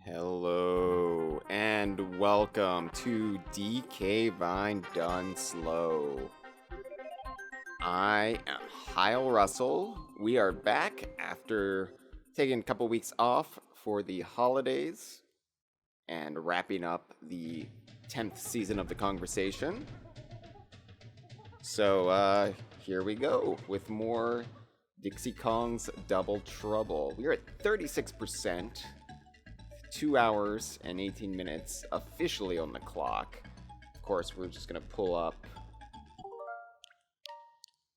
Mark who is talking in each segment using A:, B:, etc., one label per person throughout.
A: Hello, and welcome to DK Vine Done Slow. I am Kyle Russell. We are back after taking a couple weeks off for the holidays and wrapping up the 10th season of the conversation. So, here we go with more Dixie Kong's Double Trouble. We are at 36%. 2 hours and 18 minutes officially on the clock. Of course, we're just going to pull up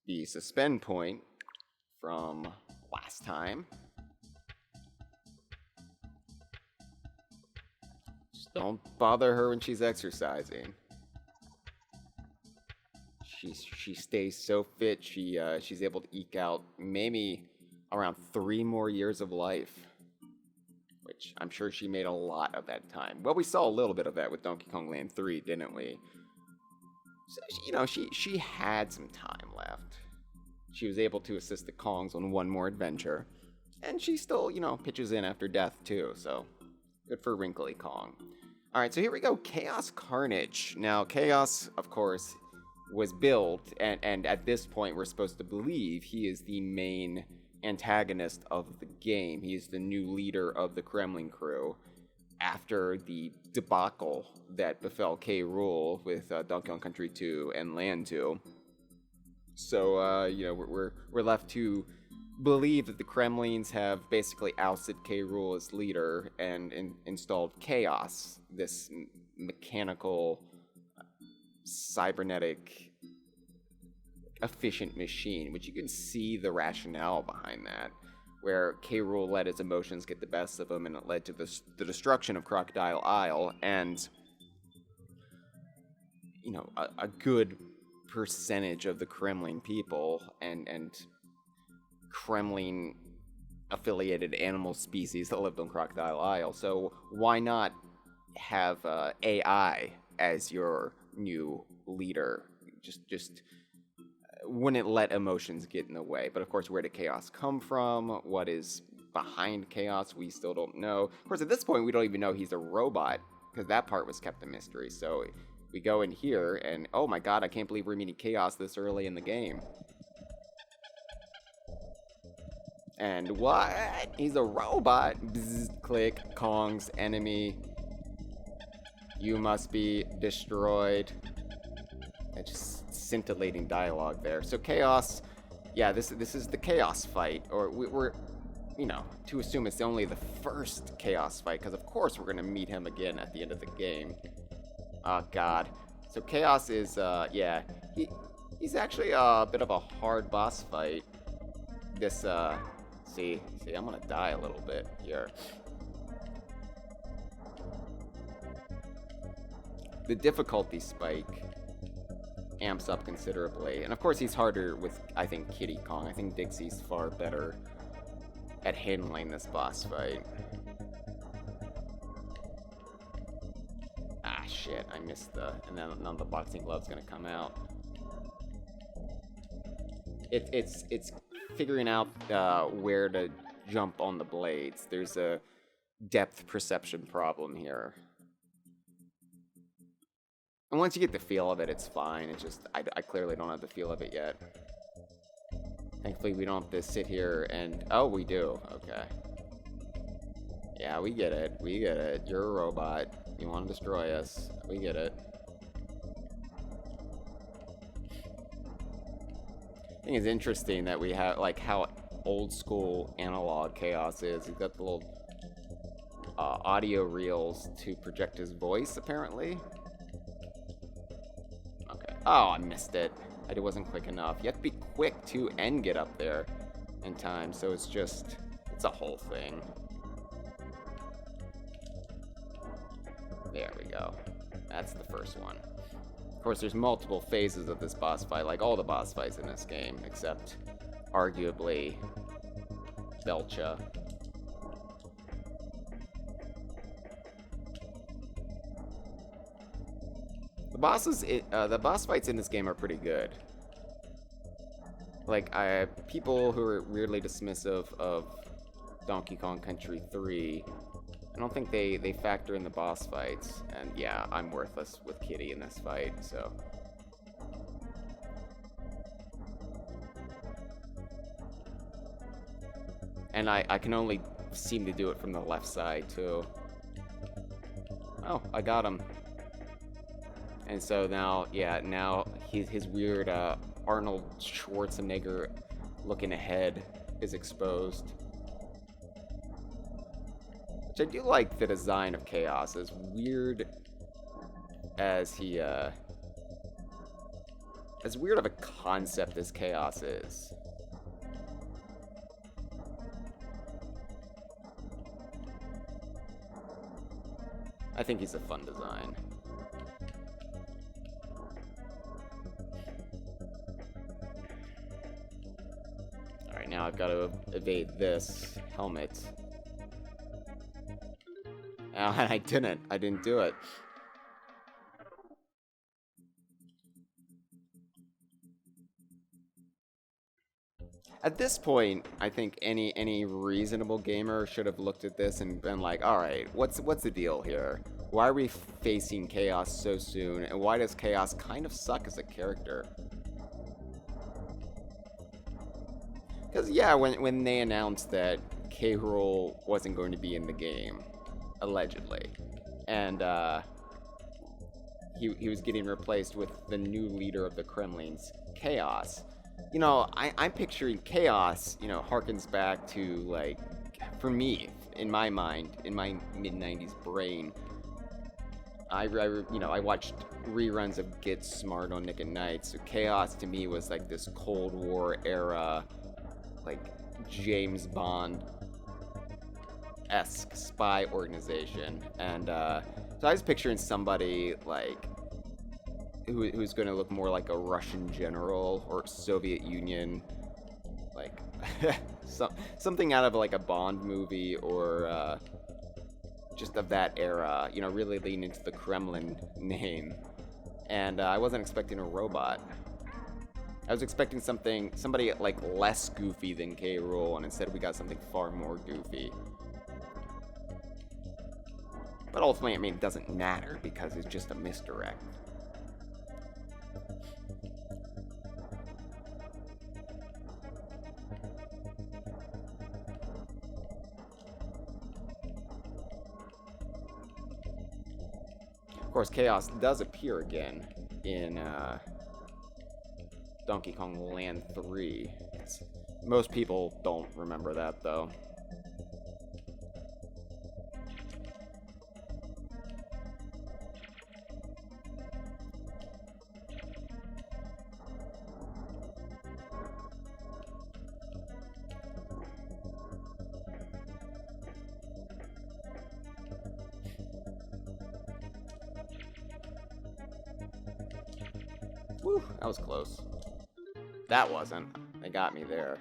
A: the suspend point from last time. Just don't bother her when she's exercising. She stays so fit, she's able to eke out maybe around 3 more years of life. Which I'm sure she made a lot of that time. Well, we saw a little bit of that with Donkey Kong Land 3, didn't we? So, she had some time left. She was able to assist the Kongs on one more adventure. And she still, pitches in after death, too. So, good for Wrinkly Kong. Alright, so here we go. Chaos Carnage. Now, Chaos, of course, was built. And at this point, we're supposed to believe he is the main antagonist of the game. He is the new leader of the Kremlin crew after the debacle that befell K. Rool with Donkey Kong Country 2 and Land 2. So, we're left to believe that the Kremlins have basically ousted K. Rool as leader and installed Chaos, this mechanical, cybernetic efficient machine, which you can see the rationale behind that, where K. Rool let his emotions get the best of him, and it led to the destruction of Crocodile Isle, and a good percentage of the Kremlin people and Kremlin affiliated animal species that lived on Crocodile Isle. So why not have AI as your new leader? Just wouldn't let emotions get in the way. But of course, where did Chaos come from? What is behind Chaos? We still don't know. Of course, at this point, we don't even know he's a robot, because that part was kept a mystery. So we go in here, and oh my god, I can't believe we're meeting Chaos this early in the game. And what? He's a robot. Bzz, click, Kong's enemy. You must be destroyed. It's just scintillating dialogue there. So Chaos, yeah, this is the Chaos fight, or we're to assume it's only the first Chaos fight, because of course we're gonna meet him again at the end of the game. Oh god. So Chaos is he's actually a bit of a hard boss fight. This see, I'm gonna die a little bit here. The difficulty spike amps up considerably. And of course he's harder with, I think, Kiddy Kong. I think Dixie's far better at handling this boss fight. Ah, shit, I missed and then none of the boxing glove's gonna come out. It's figuring out where to jump on the blades. There's a depth perception problem here. And once you get the feel of it, it's fine. It's just, I clearly don't have the feel of it yet. Thankfully, we don't have to sit here and... Oh, we do. Okay. Yeah, we get it. We get it. You're a robot. You want to destroy us. We get it. I think it's interesting that we have, like, how old school analog Chaos is. He's got the little audio reels to project his voice, apparently. Oh, I missed it. I wasn't quick enough. You have to be quick, too, and get up there in time. So it's a whole thing. There we go. That's the first one. Of course, there's multiple phases of this boss fight, like all the boss fights in this game, except, arguably, Belcha. The boss fights in this game are pretty good. Like, people who are weirdly dismissive of Donkey Kong Country 3 I don't think they factor in the boss fights. And yeah, I'm worthless with Kitty in this fight, so. And I can only seem to do it from the left side, too. Oh, I got him. And so now, yeah, now his weird Arnold Schwarzenegger looking ahead is exposed. Which I do like the design of Chaos, as weird as he, as weird of a concept as Chaos is. I think he's a fun design. Alright, now I've got to evade this helmet. And I didn't do it. At this point, I think any reasonable gamer should have looked at this and been like, all right, what's the deal here? Why are we facing Chaos so soon? And why does Chaos kind of suck as a character? Because, yeah, when they announced that K. Rool wasn't going to be in the game, allegedly, and he was getting replaced with the new leader of the Kremlins, Chaos. You know, I'm picturing Chaos, you know, harkens back to, like, for me, in my mind, in my mid-90s brain, I watched reruns of Get Smart on Nick at Night, so Chaos to me was like this Cold War era, like, James Bond-esque spy organization, and so I was picturing somebody, like, who's going to look more like a Russian general or Soviet Union, like something out of like a Bond movie or just of that era, you know, really lean into the Kremlin name. And I wasn't expecting a robot. I was expecting somebody like less goofy than K. Rool, and instead we got something far more goofy. But ultimately, I mean, it doesn't matter because it's just a misdirect. Of course, Chaos does appear again in Donkey Kong Land 3. Most people don't remember that, though. Whew, that was close. That wasn't. They got me there.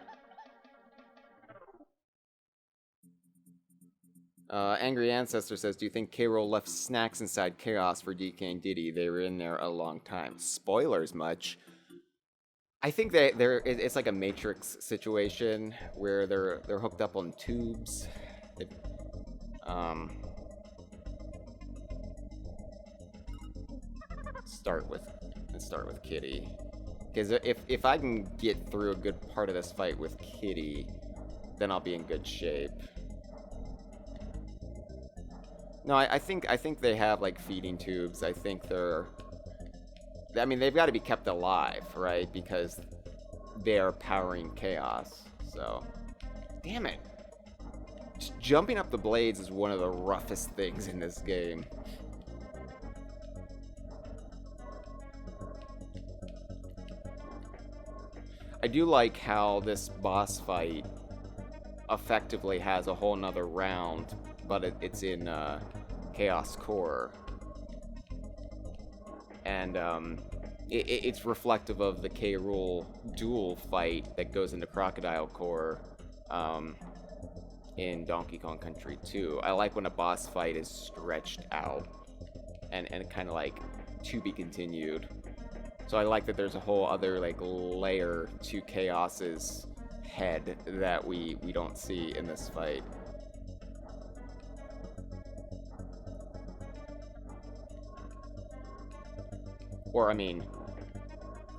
A: Angry Ancestor says, do you think K. Rool left snacks inside Chaos for DK and Diddy? They were in there a long time. Spoilers much. I think it's like a Matrix situation where they're hooked up on tubes. Let's start with Kitty. Because if I can get through a good part of this fight with Kitty, then I'll be in good shape. No, I think they have like feeding tubes. I think I mean, they've got to be kept alive, right? Because they're powering Chaos. So, damn it. Just jumping up the blades is one of the roughest things in this game. I do like how this boss fight effectively has a whole nother round, but it's in Chaos Core. And it's reflective of the K. Rool duel fight that goes into Crocodile Core in Donkey Kong Country 2. I like when a boss fight is stretched out and kind of like to be continued. So I like that there's a whole other like layer to Chaos's head that we don't see in this fight. Or, I mean,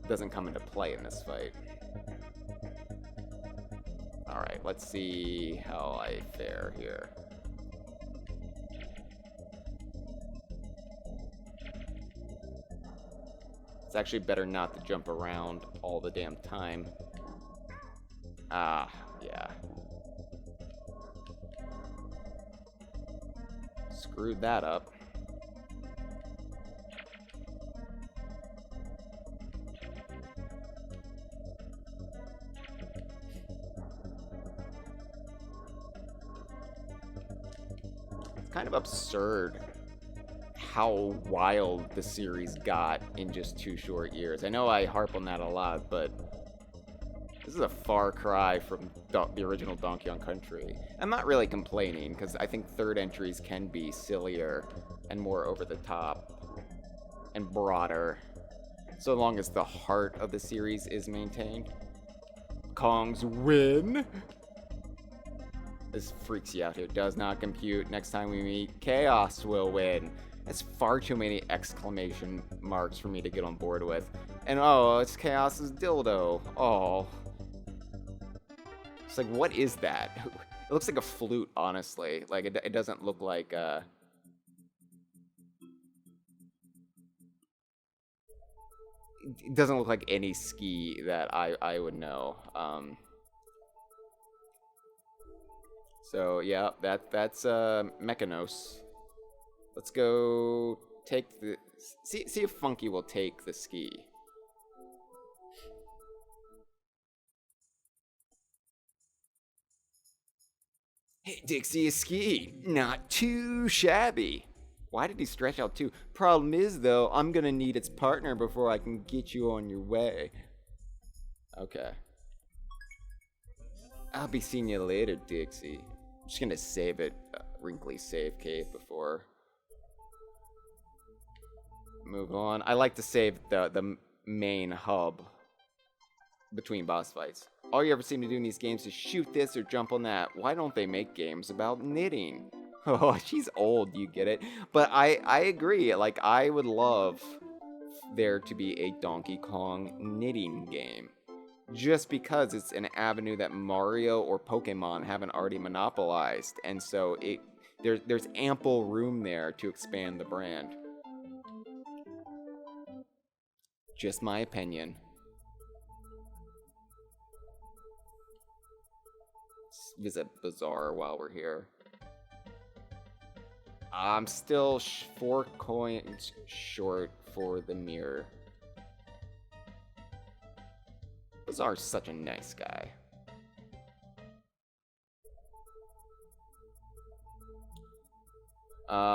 A: doesn't come into play in this fight. Alright, let's see how I fare here. It's actually better not to jump around all the damn time. Ah, yeah. Screwed that up. It's kind of absurd how wild the series got in just 2 short years. I know I harp on that a lot, but this is a far cry from the original Donkey Kong Country. I'm not really complaining, because I think third entries can be sillier and more over the top and broader, so long as the heart of the series is maintained. Kong's win! This freaks you out here. Does not compute. Next time we meet, Chaos will win. That's far too many exclamation marks for me to get on board with. And oh, it's Chaos's dildo. Oh. It's like, what is that? It looks like a flute, honestly. Like, it doesn't look like, it doesn't look like any ski that I would know. So, yeah, that's Mechanos. Let's go take the... See if Funky will take the ski. Hey, Dixie, a ski. Not too shabby. Why did he stretch out too? Problem is, though, I'm gonna need its partner before I can get you on your way. Okay. I'll be seeing you later, Dixie. I'm just gonna save it. Wrinkly save cave before... Move on. I like to save the main hub between boss fights. All you ever seem to do in these games is shoot this or jump on that. Why don't they make games about knitting? Oh, she's old, you get it. But I agree. Like, I would love there to be a Donkey Kong knitting game. Just because it's an avenue that Mario or Pokemon haven't already monopolized. And so there's ample room there to expand the brand. Just my opinion. Let's visit Bazaar while we're here. I'm still 4 coins short for the mirror. Bazaar's such a nice guy.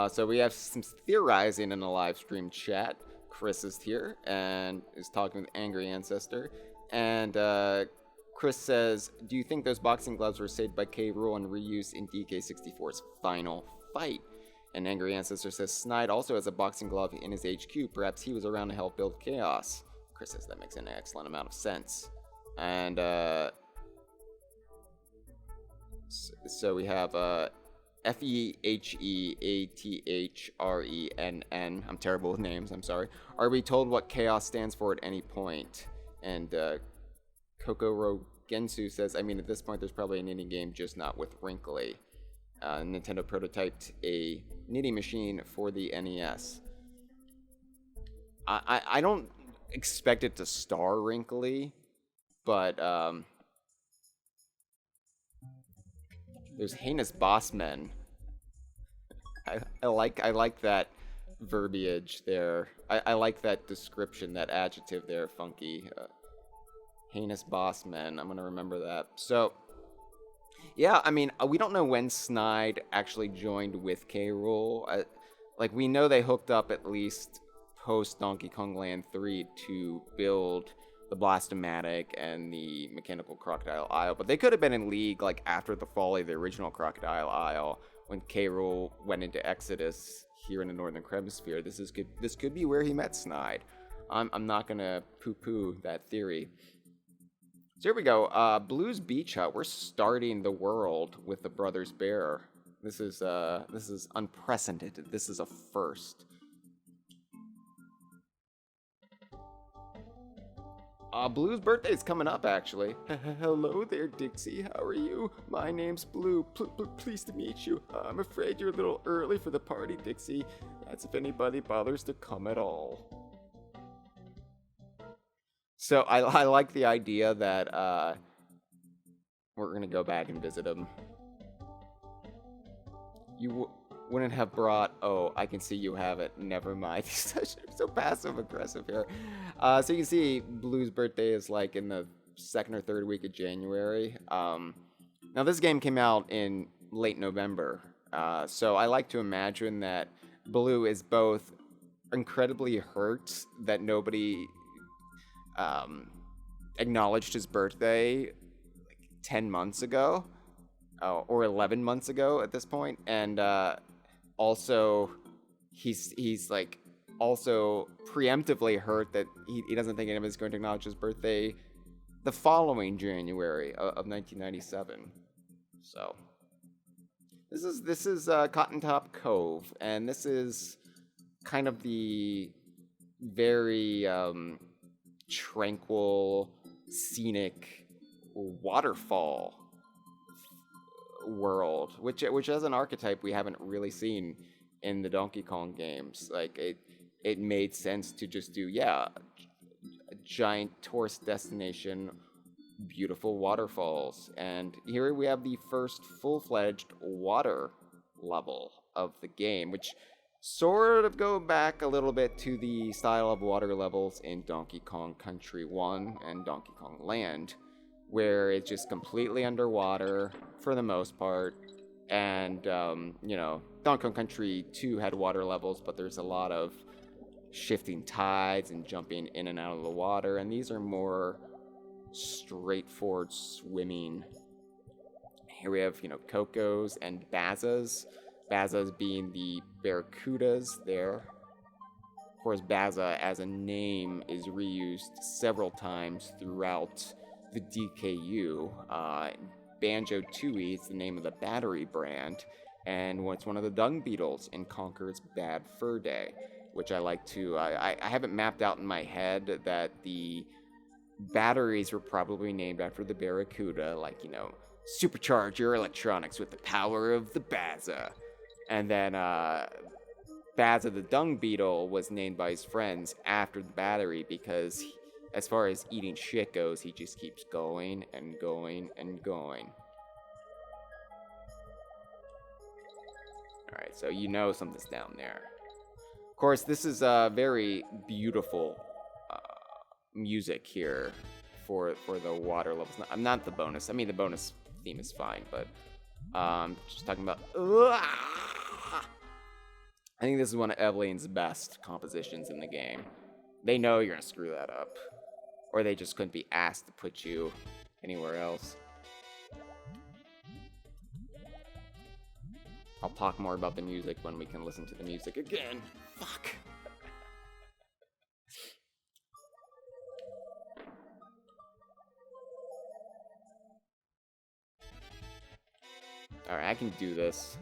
A: So we have some theorizing in the live stream chat. Chris is here and is talking with Angry Ancestor. And Chris says, do you think those boxing gloves were saved by K. Rool and reused in DK64's final fight? And Angry Ancestor says, Snide also has a boxing glove in his HQ. Perhaps he was around to help build Chaos. Chris says that makes an excellent amount of sense. And so we have FEHEATHRENN. I'm terrible with names, I'm sorry. Are we told what Chaos stands for at any point? And Kokoro Gensu says, I mean, at this point, there's probably a knitting game, just not with Wrinkly. Nintendo prototyped a knitting machine for the NES. I don't expect it to star Wrinkly, but there's heinous bossmen. I like that verbiage there. I like that description, that adjective there, Funky. Heinous bossmen. I'm gonna remember that. So, yeah, I mean, we don't know when Snide actually joined with K. Rool. Like, we know they hooked up at least post Donkey Kong Land 3 to build the Blastomatic and the Mechanical Crocodile Isle, but they could have been in league like after the folly of the original Crocodile Isle when K. Rool went into Exodus here in the Northern Hemisphere. This could be where he met Snide. I'm not gonna poo-poo that theory. So here we go. Blues Beach Hut. We're starting the world with the Brothers Bear. This is unprecedented. This is a first. Blue's birthday's coming up, actually. Hello there, Dixie. How are you? My name's Blue. Pleased to meet you. I'm afraid you're a little early for the party, Dixie. That's if anybody bothers to come at all. So I like the idea that we're gonna go back and visit him. You wouldn't have brought... Oh, I can see you have it. Never mind. He's so passive-aggressive here. So you can see Blue's birthday is like in the 2nd or 3rd week of January. Now, this game came out in late November. So I like to imagine that Blue is both incredibly hurt that nobody acknowledged his birthday like 10 months ago. Or 11 months ago at this point, and also he's like also preemptively hurt that he doesn't think anybody's going to acknowledge his birthday the following January of 1997. So this is Cotton-Top Cove, and this is kind of the very tranquil, scenic waterfall world, which as an archetype we haven't really seen in the Donkey Kong games. Like it made sense to just do a giant tourist destination, beautiful waterfalls, and here we have the first full-fledged water level of the game, which sort of go back a little bit to the style of water levels in Donkey Kong Country 1 and Donkey Kong Land, where it's just completely underwater for the most part. And, Donkey Kong Country 2 had water levels, but there's a lot of shifting tides and jumping in and out of the water. And these are more straightforward swimming. Here we have, Cocos and Bazas. Bazas being the barracudas there. Of course, Baza as a name is reused several times throughout the DKU. Banjo-Tooie is the name of the battery brand, and it's one of the dung beetles in Conker's Bad Fur Day, which I like to... I haven't mapped out in my head that the batteries were probably named after the barracuda, like, supercharge your electronics with the power of the Baza. And then Baza the dung beetle was named by his friends after the battery because... as far as eating shit goes, he just keeps going and going and going. Alright, so something's down there. Of course, this is very beautiful music here for the water levels. Not the bonus. I mean, the bonus theme is fine, but just talking about... I think this is one of Evelyn's best compositions in the game. They know you're going to screw that up. Or they just couldn't be asked to put you anywhere else. I'll talk more about the music when we can listen to the music again. Fuck. Alright, I can do this.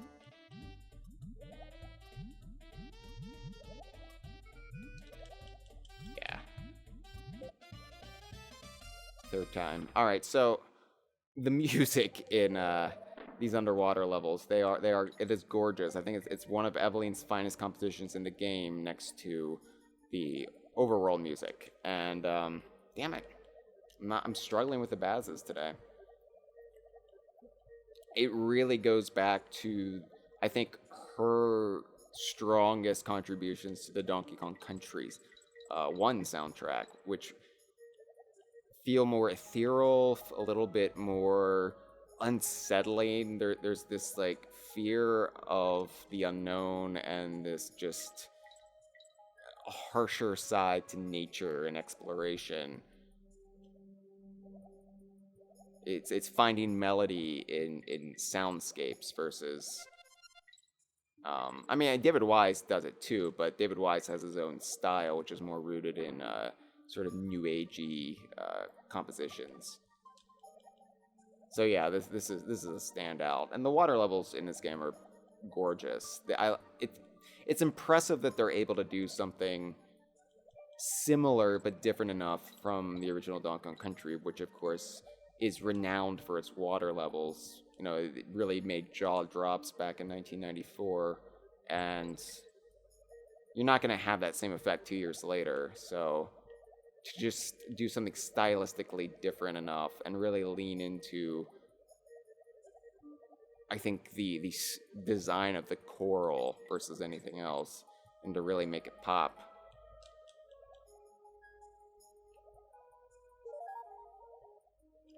A: Third time. All right, so the music in these underwater levels, it is gorgeous. I think it's one of Evelyn's finest compositions in the game, next to the overworld music. And damn it, I'm struggling with the Bazes today. It really goes back to, I think, her strongest contributions to the Donkey Kong Country's 1 soundtrack, which feel more ethereal, a little bit more unsettling. There's this like fear of the unknown and this just harsher side to nature and exploration. It's finding melody in soundscapes versus I mean, David Wise does it too, but David Wise has his own style, which is more rooted in sort of new agey compositions. So yeah, this is a standout, and the water levels in this game are gorgeous. It's impressive that they're able to do something similar but different enough from the original Donkey Kong Country, which of course is renowned for its water levels. You know, it really made jaw drops back in 1994, and you're not going to have that same effect 2 years later. So to just do something stylistically different enough and really lean into, I think, the design of the coral versus anything else, and to really make it pop.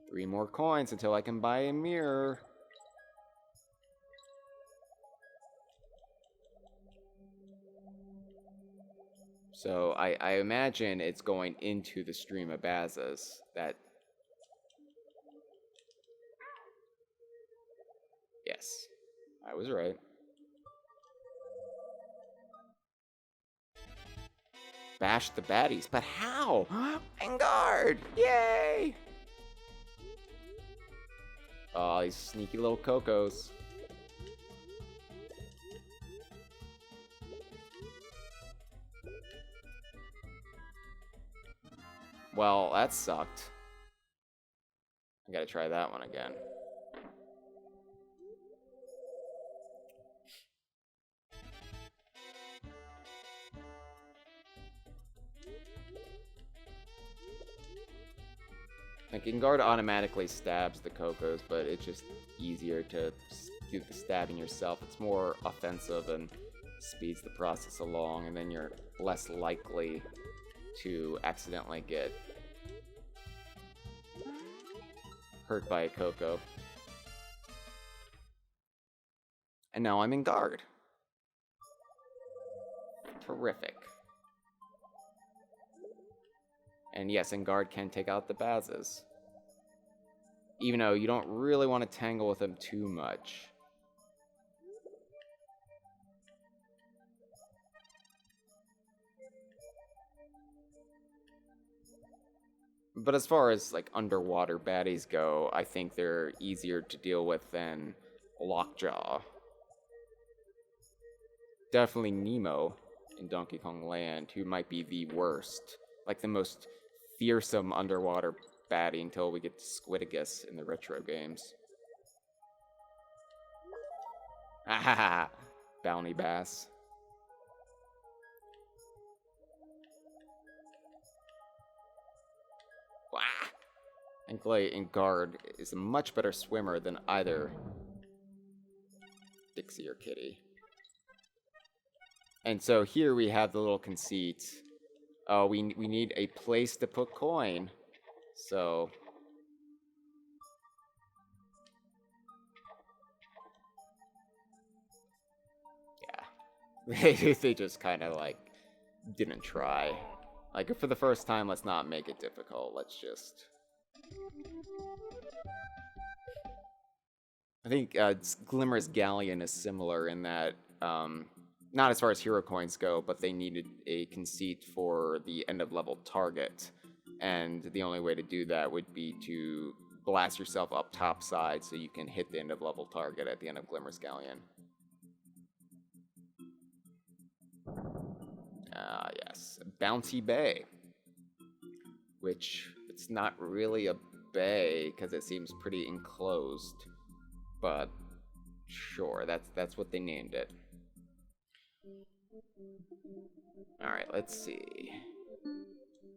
A: Three more coins until I can buy a mirror. So I imagine it's going into the stream of Bazas. That... Yes, I was right. Bash the baddies, but how? Vanguard! Yay! Oh, these sneaky little Cocos. Well, that sucked. I gotta try that one again. Like, Vanguard automatically stabs the Cocos, but it's just easier to do the stabbing yourself. It's more offensive and speeds the process along, and then you're less likely to accidentally get hurt by a Coco. And now I'm in guard. Terrific. And yes, Enguarde can take out the Bazas. Even though you don't really want to tangle with them too much. But as far as like underwater baddies go, I think they're easier to deal with than Lockjaw. Definitely Nemo in Donkey Kong Land, who might be the worst. Like the most fearsome underwater baddie until we get to Squidicus in the retro games. Ah, Bounty Bass. Wah! Thankfully, Enguarde is a much better swimmer than either Dixie or Kitty. And so here we have the little conceit. We need a place to put coin. So yeah. They just kind of like didn't try. Like, for the first time, let's not make it difficult. Let's just... I think Glimmer's Galleon is similar in that, not as far as hero coins go, but they needed a conceit for the end-of-level target. And the only way to do that would be to blast yourself up topside so you can hit the end-of-level target at the end of Glimmer's Galleon. Yes, Bouncy Bay. Which, it's not really a bay, because it seems pretty enclosed. But, sure, that's what they named it. Alright, let's see.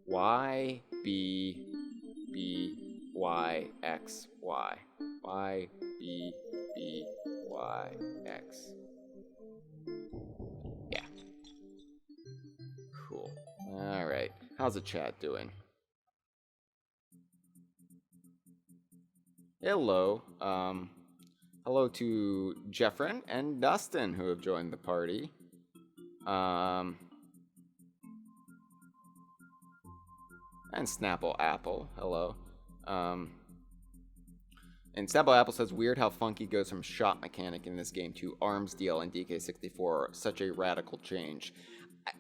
A: Y, B, B, Y, X, Y. Y, B, B, Y, X. Yeah. Cool. Alright. How's the chat doing? Hello. Hello to Jeffrin and Dustin who have joined the party. And Snapple Apple, hello. And Snapple Apple says, weird how Funky goes from shot mechanic in this game to arms deal in DK64. Such a radical change.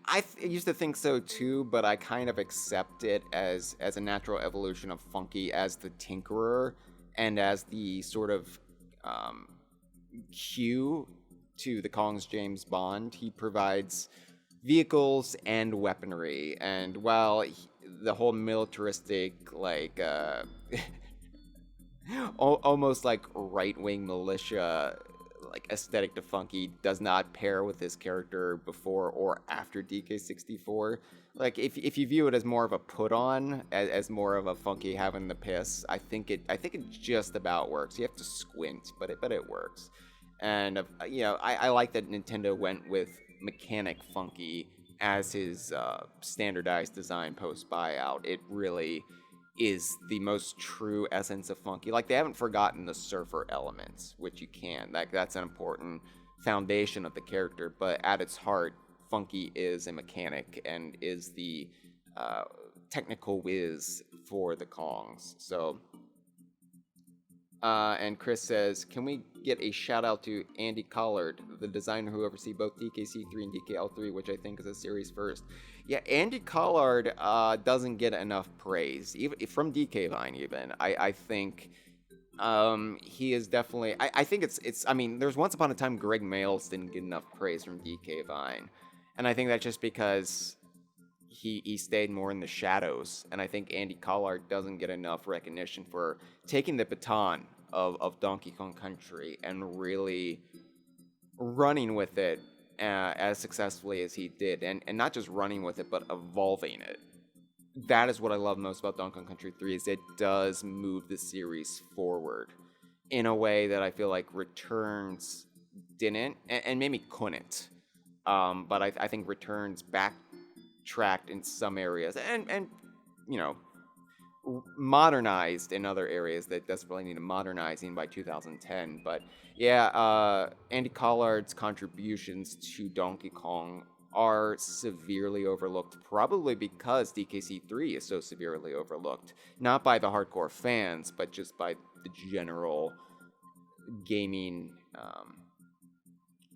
A: I used to think so too, but I kind of accept it as a natural evolution of Funky as the Tinkerer and as the sort of cue to the Kong's James Bond. He provides vehicles and weaponry. And while the whole militaristic, like, almost like right-wing militia like aesthetic to Funky does not pair with his character before or after DK64. Like if you view it as more of a put on, as more of a Funky having the piss, I think it just about works. You have to squint, but it works. And I like that Nintendo went with mechanic Funky as his standardized design post buyout. It really is the most true essence of Funky. Like, they haven't forgotten the surfer elements, which you can. Like, that's an important foundation of the character, but at its heart, Funky is a mechanic and is the technical whiz for the Kongs. So, and Chris says, can we get a shout out to Andy Collard, the designer who oversees both DKC3 and DKL3, which I think is a series first. Yeah, Andy Collard doesn't get enough praise, even from DK Vine. Even I think he is definitely. I think it's. I mean, there's once upon a time Greg Mails didn't get enough praise from DK Vine, and I think that's just because he stayed more in the shadows. And I think Andy Collard doesn't get enough recognition for taking the baton of Donkey Kong Country and really running with it as successfully as he did, and not just running with it, but evolving it. That is what I love most about Donkey Kong Country 3, is it does move the series forward in a way that I feel like Returns didn't, and maybe couldn't. But I think Returns backtracked in some areas, and modernized in other areas that desperately needed modernizing by 2010. But yeah, Andy Collard's contributions to Donkey Kong are severely overlooked, probably because DKC3 is so severely overlooked. Not by the hardcore fans, but just by the general gaming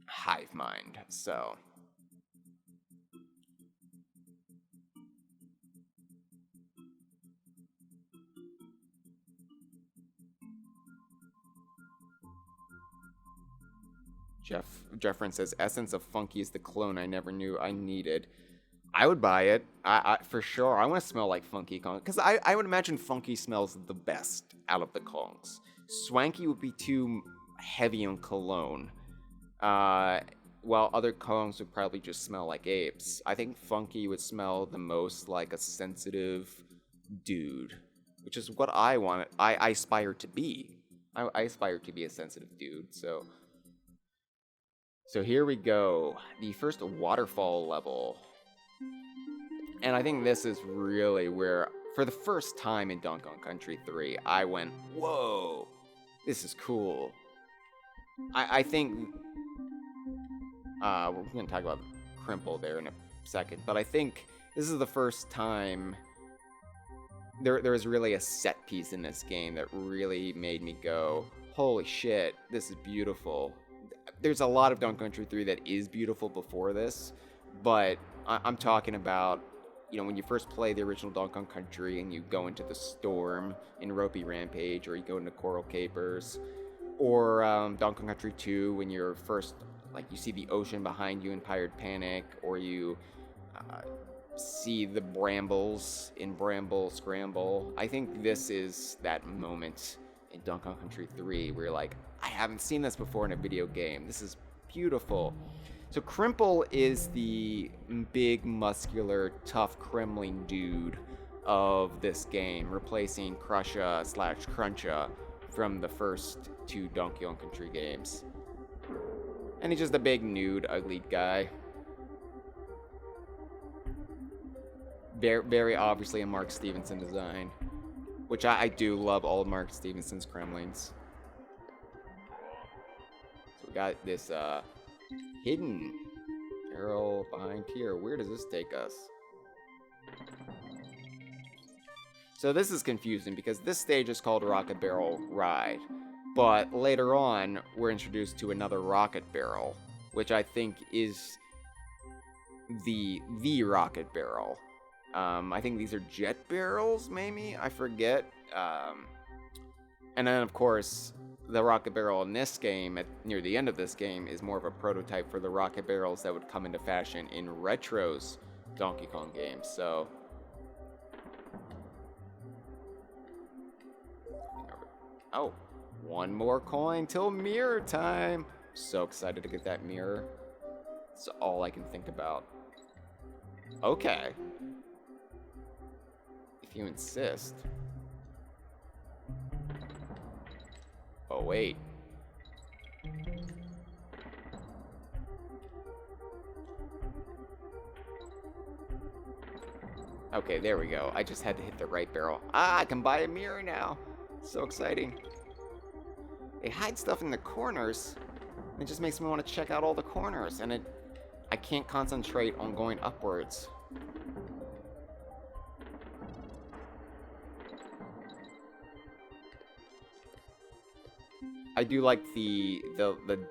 A: hive mind. So Jeffrin says, essence of Funky is the clone I never knew I needed. I would buy it. I for sure. I want to smell like Funky Kong, because I would imagine Funky smells the best out of the Kongs. Swanky would be too heavy on cologne, while other Kongs would probably just smell like apes. I think Funky would smell the most like a sensitive dude, which is what I want. I aspire to be. I aspire to be a sensitive dude. So here we go, the first waterfall level. And I think this is really where, for the first time in Donkey Kong Country 3, I went, whoa, this is cool. I think, we're going to talk about Crimple there in a second, but I think this is the first time there was really a set piece in this game that really made me go, holy shit, this is beautiful. There's a lot of Donkey Kong Country 3 that is beautiful before this, but I'm talking about, when you first play the original Donkey Kong Country and you go into the storm in Ropey Rampage, or you go into Coral Capers, or Donkey Kong Country 2 when you're first, you see the ocean behind you in Pirate Panic, or you see the brambles in Bramble Scramble. I think this is that moment in Donkey Kong Country 3 where you're like, I haven't seen this before in a video game. This is beautiful. So Crimple is the big, muscular, tough Kremling dude of this game, replacing Crusha/Cruncha from the first two Donkey Kong Country games. And he's just a big, nude, ugly guy. Very obviously a Mark Stevenson design, which I do love all of Mark Stevenson's Kremlings. We got this hidden barrel behind here. Where does this take us? So this is confusing because this stage is called Rocket Barrel Ride, but later on we're introduced to another Rocket Barrel, which I think is the Rocket Barrel. I think these are jet barrels, maybe? I forget. And then, of course, the rocket barrel in this game, near the end of this game, is more of a prototype for the rocket barrels that would come into fashion in Retro's Donkey Kong games. So, oh, one more coin till mirror time. So excited to get that mirror. That's all I can think about. Okay. If you insist. Oh, wait. Okay, there we go. I just had to hit the right barrel. Ah, I can buy a mirror now. So exciting. They hide stuff in the corners. It just makes me want to check out all the corners, and I can't concentrate on going upwards. I do like the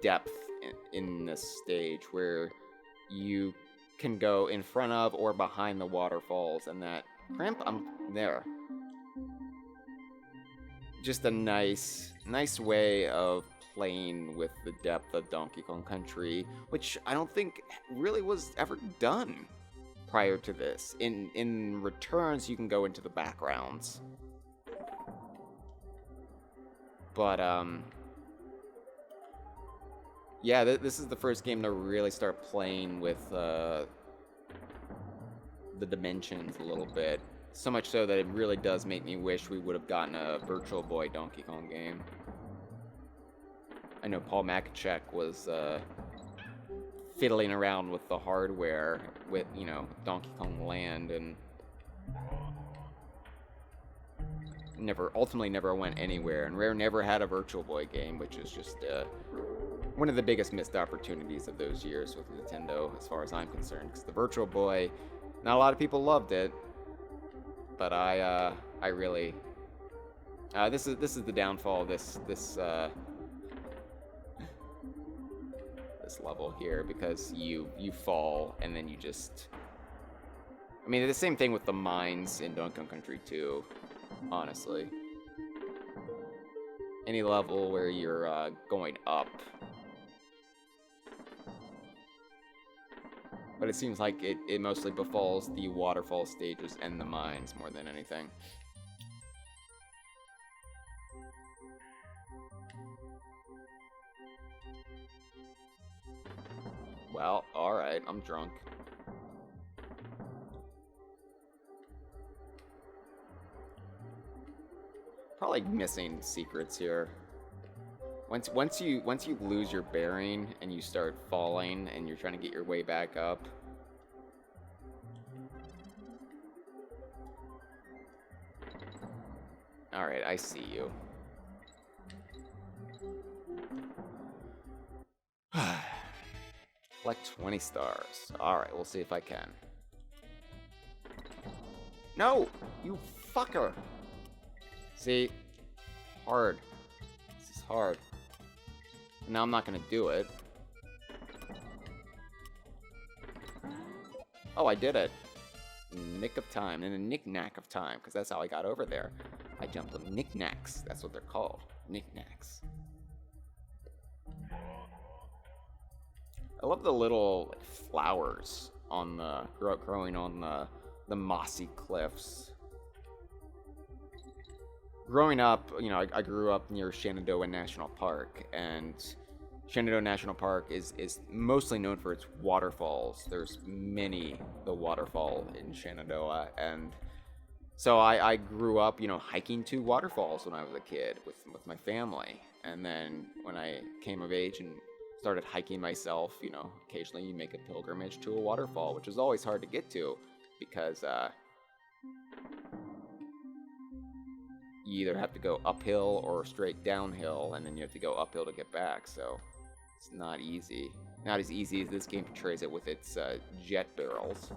A: depth in this stage where you can go in front of or behind the waterfalls, and that crimp, I'm there. Just a nice way of playing with the depth of Donkey Kong Country, which I don't think really was ever done prior to this. In Returns, you can go into the backgrounds. But, yeah, this is the first game to really start playing with the dimensions a little bit. So much so that it really does make me wish we would have gotten a Virtual Boy Donkey Kong game. I know Paul Makachek was fiddling around with the hardware with, you know, Donkey Kong Land, and ultimately never went anywhere. And Rare never had a Virtual Boy game, which is just one of the biggest missed opportunities of those years with Nintendo, as far as I'm concerned. Because the Virtual Boy, not a lot of people loved it, but I really, this is the downfall of this level here, because you fall and then you just, I mean, the same thing with the mines in Donkey Kong Country 2, honestly. Any level where you're going up. But it seems like it mostly befalls the waterfall stages and the mines more than anything. Well, alright, I'm drunk. Probably missing secrets here. Once you lose your bearing and you start falling and you're trying to get your way back up. Alright, I see you. Collect 20 stars. Alright, we'll see if I can. No! You fucker! See? Hard. This is hard. Now I'm not gonna do it. Oh, I did it. Nick of time. In a knick-knack of time, because that's how I got over there. I jumped on knick-knacks. That's what they're called. Knick-knacks. I love the little flowers on the growing on the mossy cliffs. Growing up, you know, I grew up near Shenandoah National Park, and Shenandoah National Park is mostly known for its waterfalls. There's the waterfall in Shenandoah, and so I grew up, you know, hiking to waterfalls when I was a kid with my family. And then when I came of age and started hiking myself, you know, occasionally you make a pilgrimage to a waterfall, which is always hard to get to because you either have to go uphill or straight downhill, and then you have to go uphill to get back, so it's not easy. Not as easy as this game portrays it with its jet barrels.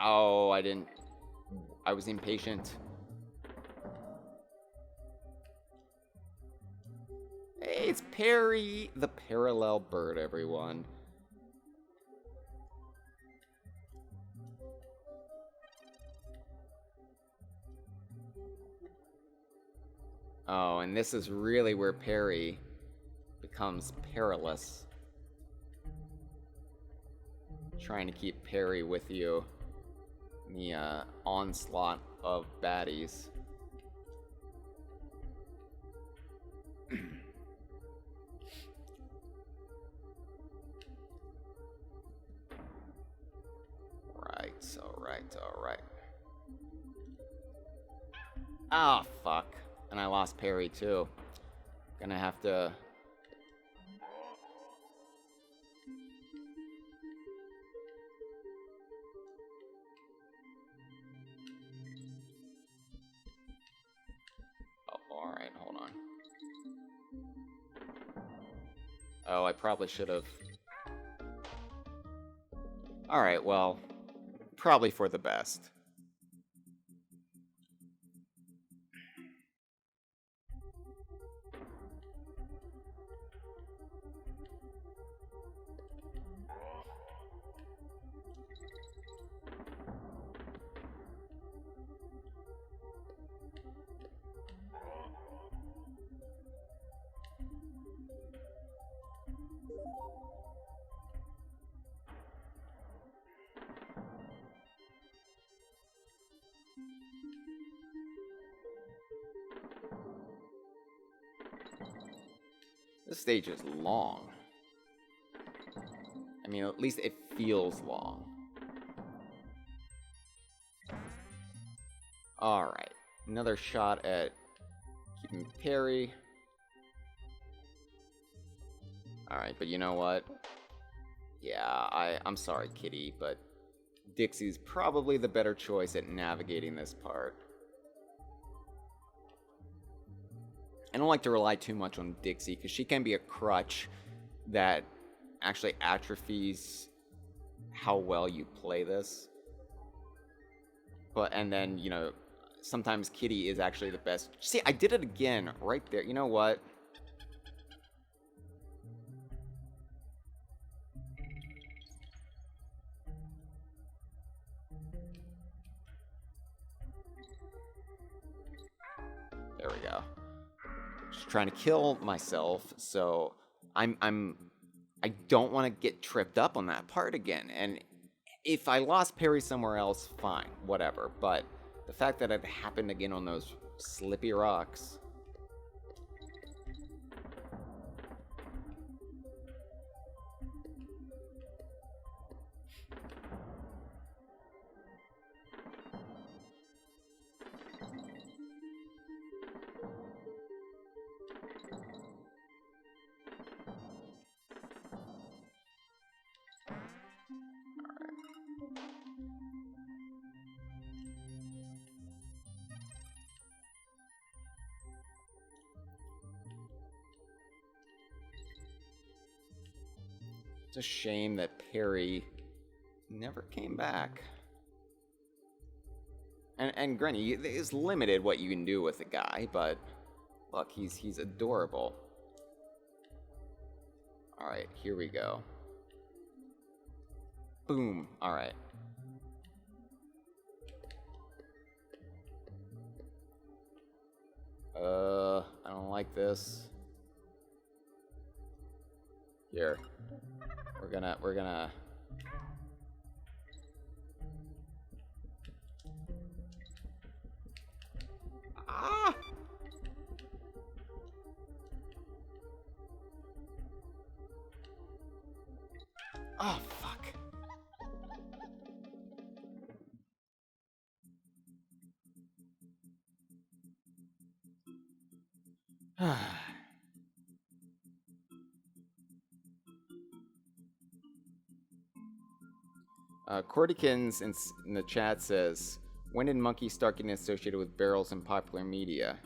A: Oh, I was impatient. Hey, it's Perry, the parallel bird, everyone. Oh, and this is really where parry becomes perilous. Trying to keep parry with you in the onslaught of baddies. Alright. Ah, fuck. And I lost parry too. Gonna have to... Oh, alright, hold on. Oh, I probably should have... Alright, well... Probably for the best. This stage is long. I mean, at least it feels long. Alright. Another shot at keeping parry. Alright, but you know what? Yeah, I'm sorry, Kitty, but Dixie's probably the better choice at navigating this part. I don't like to rely too much on Dixie, because she can be a crutch that actually atrophies how well you play this. And then, you know, sometimes Kitty is actually the best. See, I did it again right there. You know what? There we go. Just trying to kill myself, so I don't want to get tripped up on that part again. And if I lost parry somewhere else, fine, whatever. But the fact that it happened again on those slippy rocks. It's a shame that Perry never came back. And granted, it's limited what you can do with the guy, but look, he's adorable. Alright, here we go. Boom. Alright. I don't like this. Here. We're gonna... Ah! Oh, fuck. Cordykins in the chat says, when did monkeys start getting associated with barrels in popular media?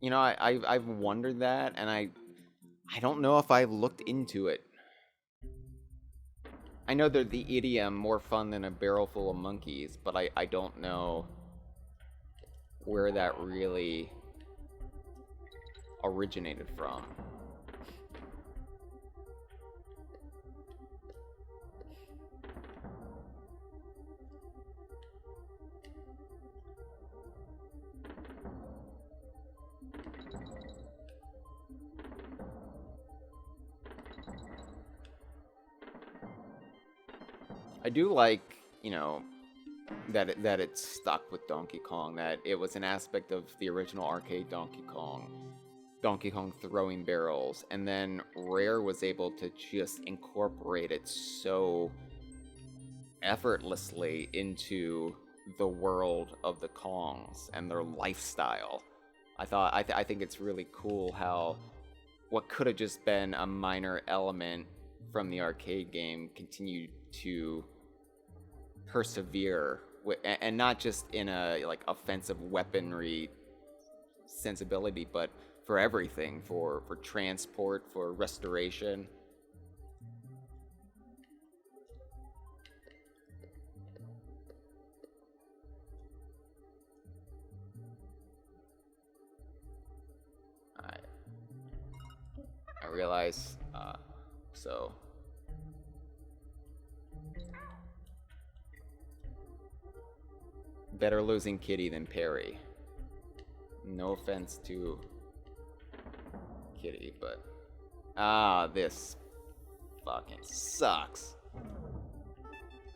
A: You know, I've wondered that, and I don't know if I've looked into it. I know they're the idiom, more fun than a barrel full of monkeys, but I don't know where that really originated from. I do like, you know, that it stuck with Donkey Kong, that it was an aspect of the original arcade Donkey Kong throwing barrels, and then Rare was able to just incorporate it so effortlessly into the world of the Kongs and their lifestyle. I think it's really cool how what could have just been a minor element from the arcade game continued to persevere, and not just in a like offensive weaponry sensibility, but for everything, for transport, for restoration. I realize, so better losing Kitty than Perry. No offense to Kitty, but this fucking sucks.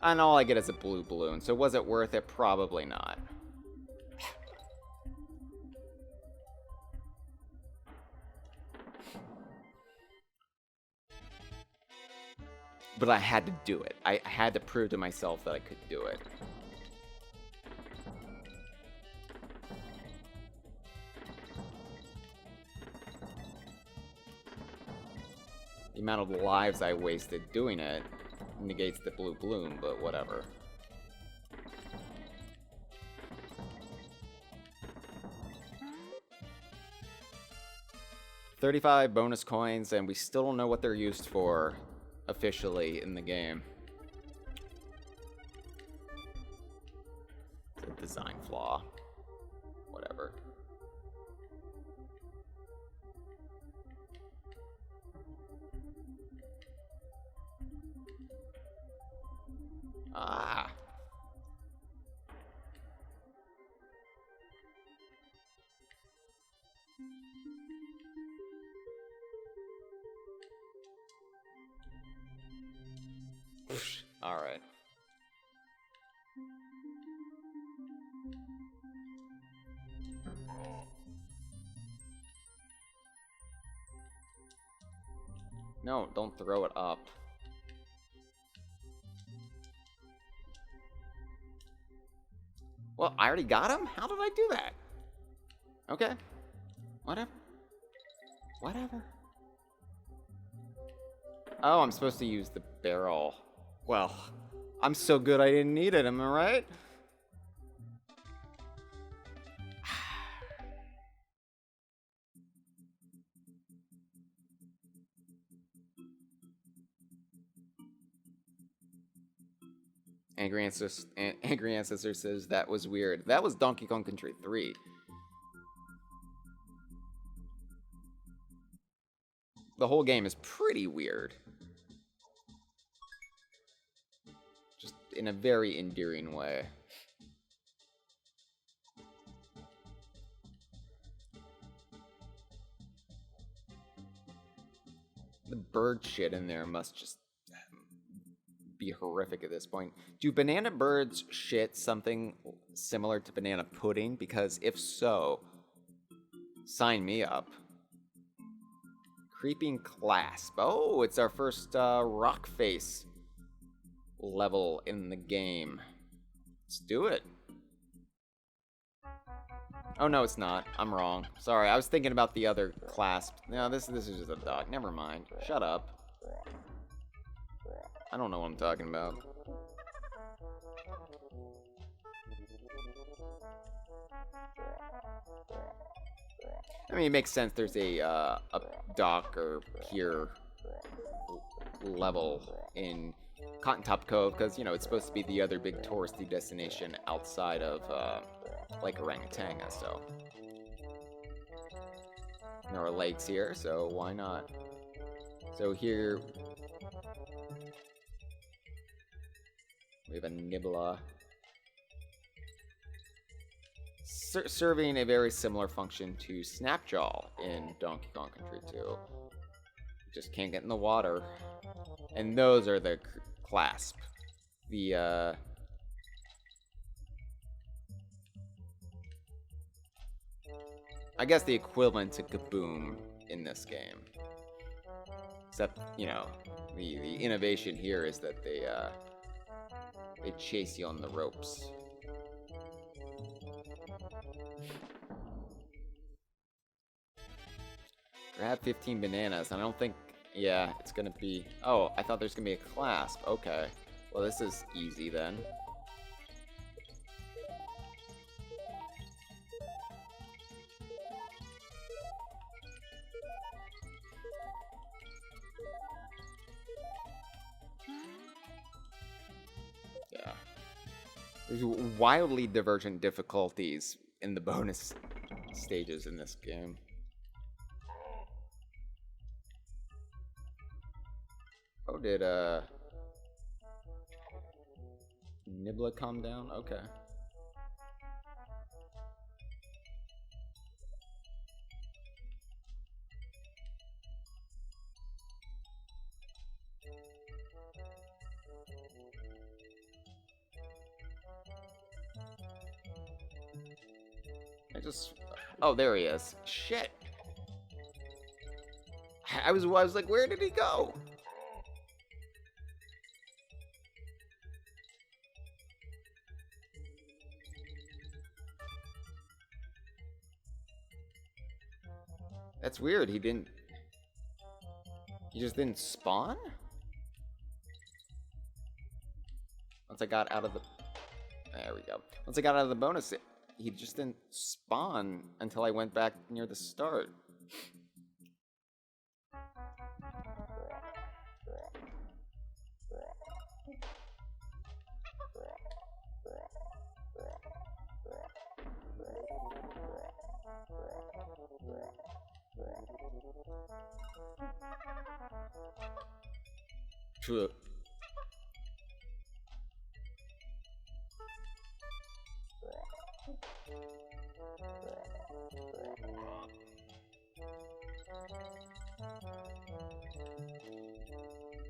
A: And all I get is a blue balloon, so was it worth it? Probably not. But I had to do it. I had to prove to myself that I could do it. The amount of lives I wasted doing it negates the blue bloom, but whatever. $35 bonus coins, and we still don't know what they're used for officially in the game. It's a design flaw. Whatever. Ah. All right. No, don't throw it up. Well, I already got him? How did I do that? Okay. Whatever. Whatever. Oh, I'm supposed to use the barrel. Well, I'm so good I didn't need it, am I right? Angry Ancestor says that was weird. That was Donkey Kong Country 3. The whole game is pretty weird. Just in a very endearing way. The bird shit in there must just be horrific at this point. Do banana birds shit something similar to banana pudding? Because if so, sign me up. Creeping Clasp. Oh, it's our first rock face level in the game. Let's do it. Oh no, it's not. I'm wrong. Sorry, I was thinking about the other Clasp. No, this is just a dog. Never mind. Shut up. I don't know what I'm talking about. I mean, it makes sense. There's a dock or pier level in Cotton-Top Cove because, you know, it's supposed to be the other big touristy destination outside of Lake Orangutanga, so. There are lakes here, so why not? So here we have a Nibbla. Serving a very similar function to Snapjaw in Donkey Kong Country 2. Just can't get in the water. And those are the Clasp. the, I guess the equivalent to Kaboom in this game. Except, you know, the innovation here is that they chase you on the ropes. Grab 15 bananas. I don't think, yeah, it's gonna be, oh, I thought there's gonna be a clasp. Okay. Well, this is easy then. Yeah. There's wildly divergent difficulties in the bonus stages in this game. Oh, did Nibbla calm down? Okay. Oh, there he is. Shit. I was like, where did he go? That's weird. He just didn't spawn? Once I got out of the... There we go. Once I got out of the bonus, he just didn't spawn until I went back near the start. True.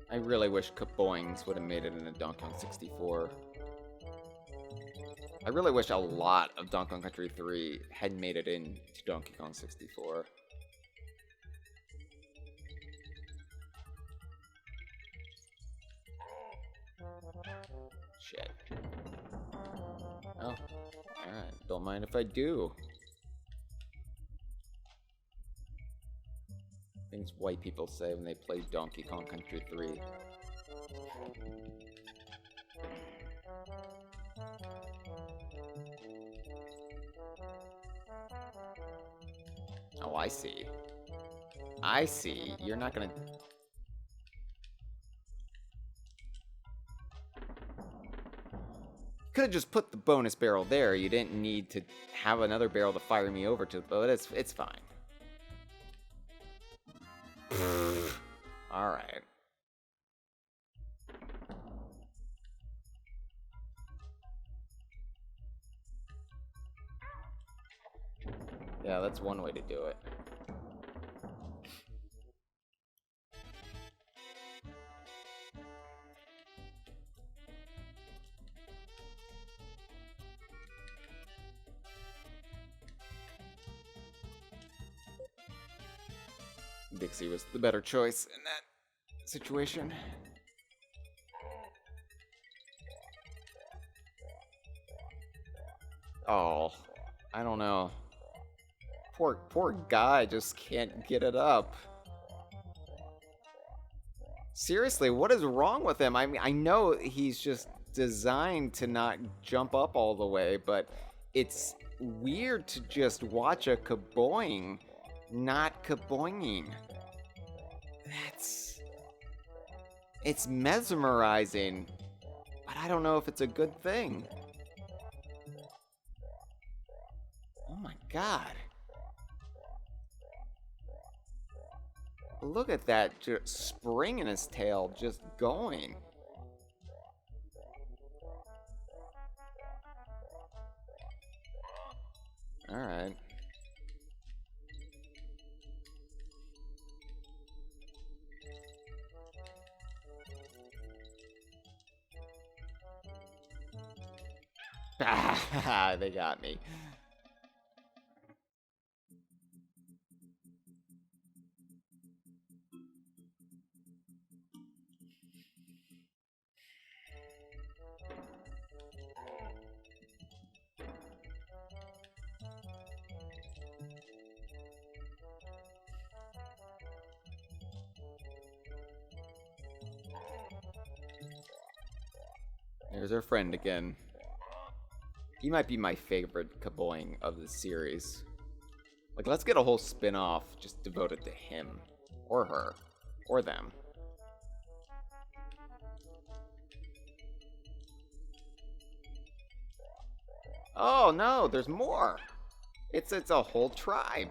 A: I really wish Kaboings would have made it into Donkey Kong 64. I really wish a lot of Donkey Kong Country 3 had made it into Donkey Kong 64. Shit. Oh, alright. Don't mind if I do. Things white people say when they play Donkey Kong Country 3. Oh, I see. I see. You're not gonna... Could have just put the bonus barrel there. You didn't need to have another barrel to fire me over to, but it's fine. Alright. Yeah, that's one way to do it. Dixie was the better choice in that situation. Oh, I don't know. Poor guy just can't get it up. Seriously, what is wrong with him? I mean, I know he's just designed to not jump up all the way, but it's weird to just watch a kaboing not kaboinging. It's mesmerizing, but I don't know if it's a good thing. Oh my god. Look at that spring in his tail just going. Alright. They got me. There's our friend again. He might be my favorite Kaboing of the series. Like, let's get a whole spin-off just devoted to him. Or her. Or them. Oh no, there's more! It's a whole tribe.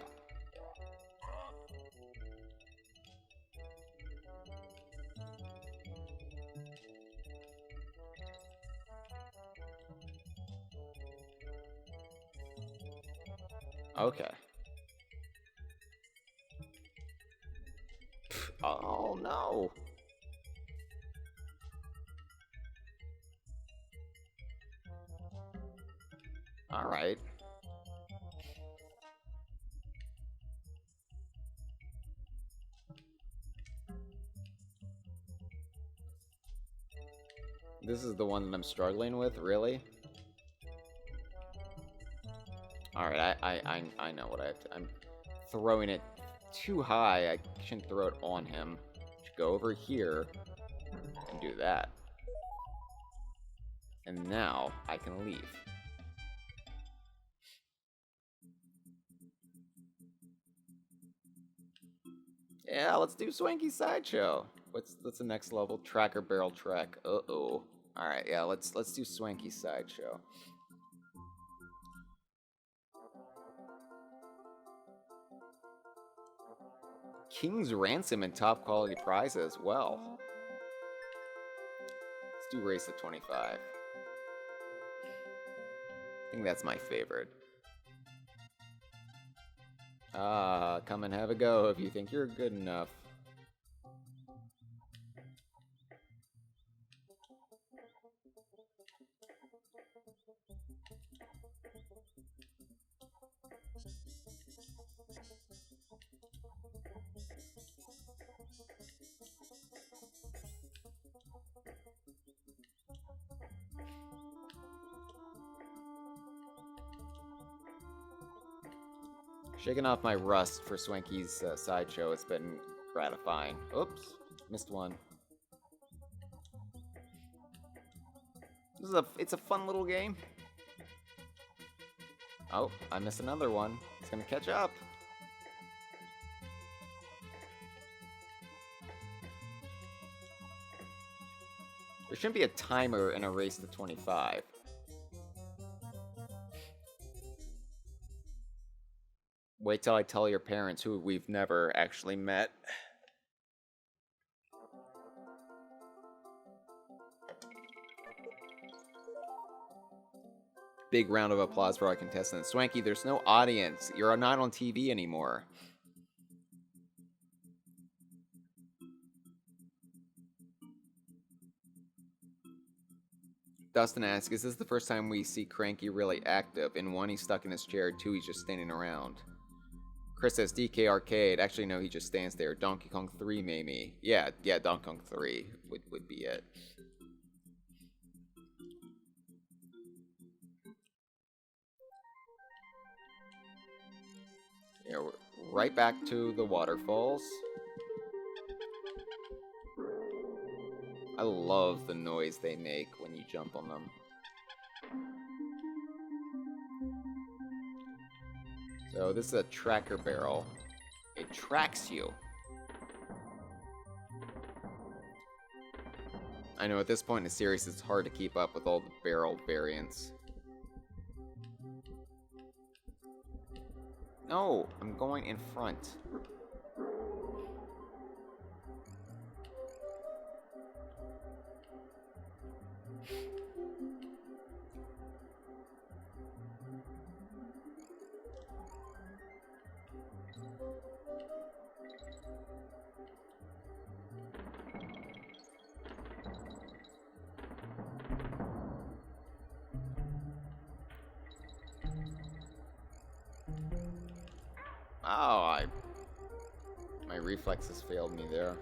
A: Okay. Oh no. All right. This is the one that I'm struggling with, really? Alright, I know what I have to... I'm throwing it too high. I shouldn't throw it on him. Should go over here and do that. And now I can leave. Yeah, let's do Swanky Sideshow. What's the next level? Tracker Barrel Track. Uh-oh. Alright, yeah, let's do Swanky Sideshow. King's Ransom and top quality prize as well. Let's do Race to 25. I think that's my favorite. Come and have a go if you think you're good enough. Shaking off my rust for Swanky's sideshow, it's been gratifying. Oops, missed one. It's a fun little game. Oh, I missed another one. It's gonna catch up. There shouldn't be a timer in a race to 25. Wait till I tell your parents who we've never actually met. Big round of applause for our contestants. Swanky, there's no audience. You're not on TV anymore. Dustin asks, is this the first time we see Cranky really active? In 1, he's stuck in his chair. 2, he's just standing around. Chris says DK Arcade. Actually, no, he just stands there. Donkey Kong 3, maybe. Yeah, Donkey Kong 3 would be it. Yeah, we're right back to the waterfalls. I love the noise they make when you jump on them. So this is a tracker barrel. It tracks you. I know at this point in the series it's hard to keep up with all the barrel variants. No, I'm going in front. Oh, my reflexes failed me there.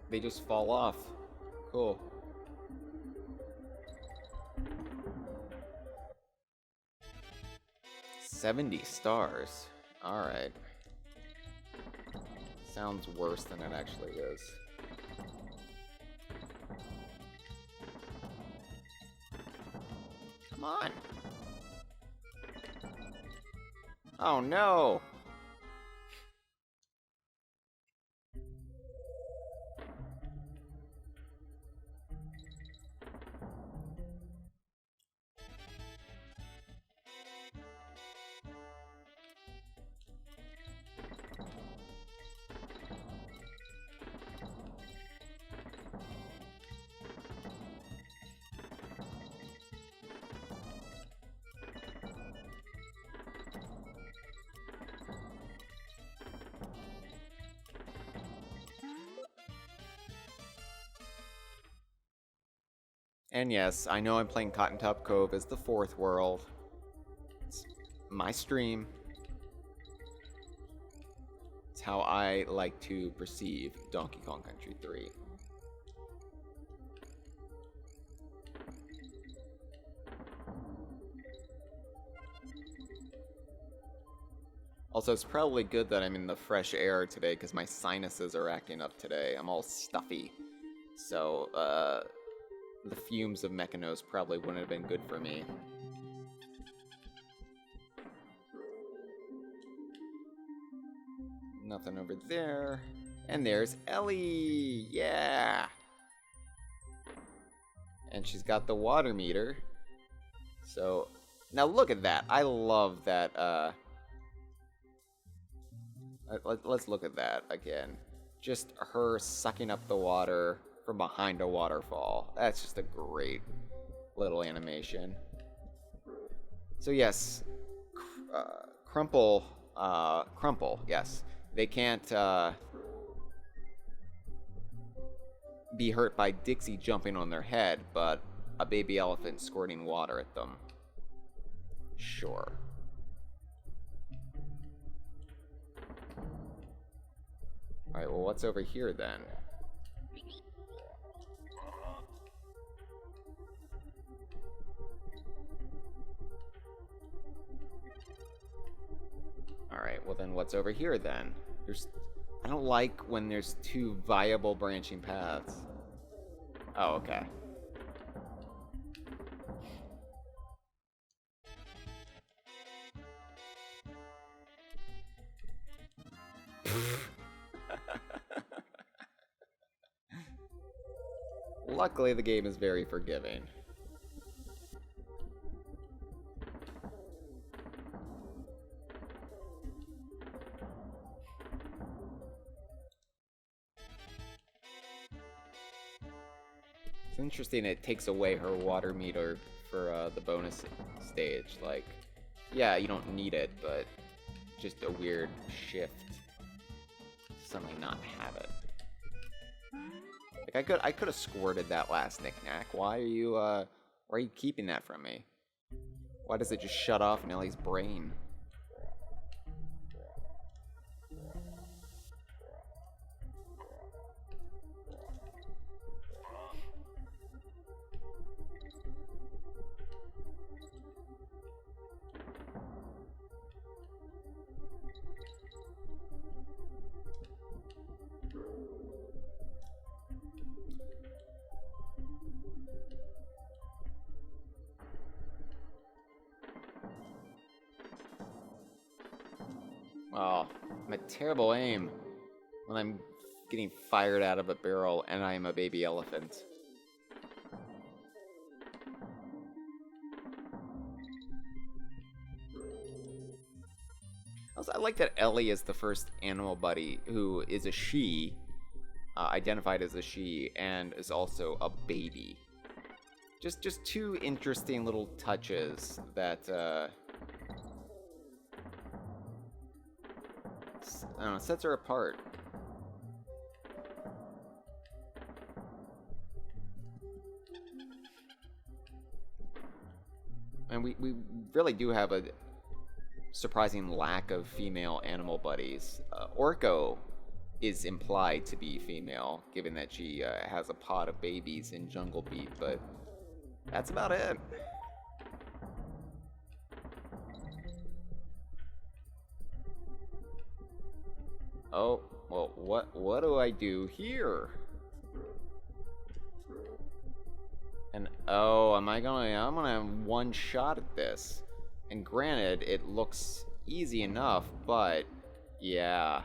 A: They just fall off. Cool. $70 stars. Alright. Sounds worse than it actually is. Come on. Oh no. And yes, I know I'm playing Cotton-Top Cove as the 4th world. It's my stream. It's how I like to perceive Donkey Kong Country 3. Also, it's probably good that I'm in the fresh air today because my sinuses are acting up today. I'm all stuffy. So, the fumes of Mechanos probably wouldn't have been good for me. Nothing over there. And there's Ellie! Yeah! And she's got the water meter. So, now look at that. I love that, let's look at that again. Just her sucking up the water from behind a waterfall. That's just a great little animation. So yes, Crumple, yes. They can't be hurt by Dixie jumping on their head, but a baby elephant squirting water at them. Sure. Alright, well what's over here then? Alright, well then what's over here then? I don't like when there's two viable branching paths. Oh, okay. Luckily, the game is very forgiving. It's interesting it takes away her water meter for the bonus stage. Like, yeah, you don't need it, but just a weird shift. Suddenly not have it. Like I could have squirted that last knick-knack. Why are you keeping that from me? Why does it just shut off in Ellie's brain? Oh, I'm a terrible aim when I'm getting fired out of a barrel and I am a baby elephant. Also, I like that Ellie is the first animal buddy who is a she, identified as a she, and is also a baby. Just two interesting little touches that, I don't know, sets her apart. And we really do have a surprising lack of female animal buddies. Orko is implied to be female, given that she has a pod of babies in Jungle Beat, but that's about it. Oh, well, what do I do here? And oh, I'm gonna have one shot at this. And granted, it looks easy enough, but yeah.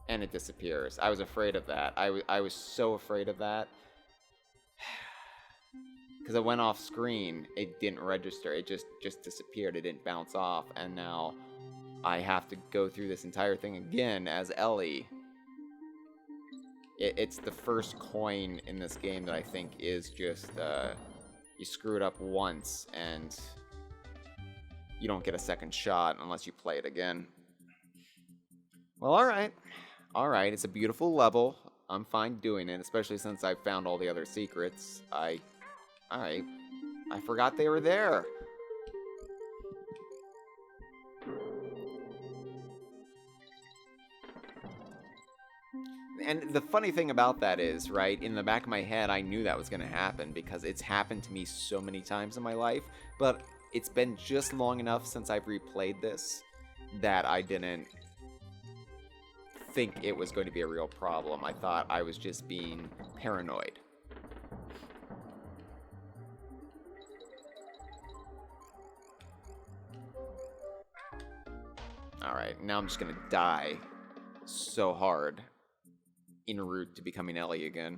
A: And it disappears. I was afraid of that. I was so afraid of that. Because it went off screen, it didn't register. It just disappeared. It didn't bounce off. And now I have to go through this entire thing again as Ellie. It's the first coin in this game that I think is just, you screw it up once and you don't get a second shot unless you play it again. Well, alright. Alright, it's a beautiful level. I'm fine doing it, especially since I've found all the other secrets. Alright. I forgot they were there. And the funny thing about that is, right, in the back of my head, I knew that was going to happen because it's happened to me so many times in my life, but it's been just long enough since I've replayed this that I didn't think it was going to be a real problem. I thought I was just being paranoid. Alright, now I'm just going to die so hard en route to becoming Ellie again.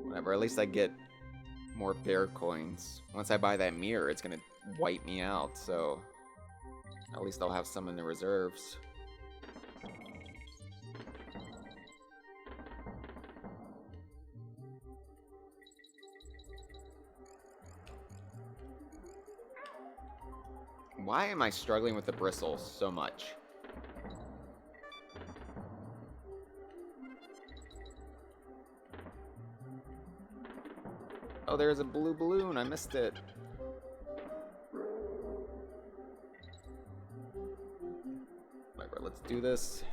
A: Whatever, at least I get more bear coins. Once I buy that mirror, it's gonna wipe me out, so at least I'll have some in the reserves. Why am I struggling with the bristles so much? Oh, there's a blue balloon. I missed it. Whatever, let's do this.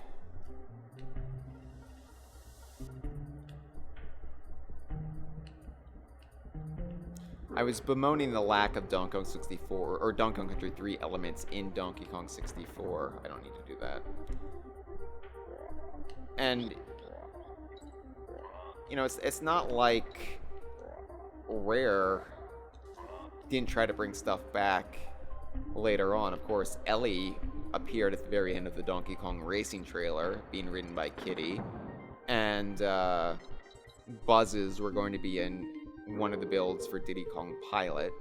A: I was bemoaning the lack of Donkey Kong 64 or Donkey Kong Country 3 elements in Donkey Kong 64. I don't need to do that. And you know, it's not like Rare didn't try to bring stuff back later on. Of course, Ellie appeared at the very end of the Donkey Kong Racing trailer, being ridden by Kitty, and buzzes were going to be in one of the builds for Diddy Kong Pilot.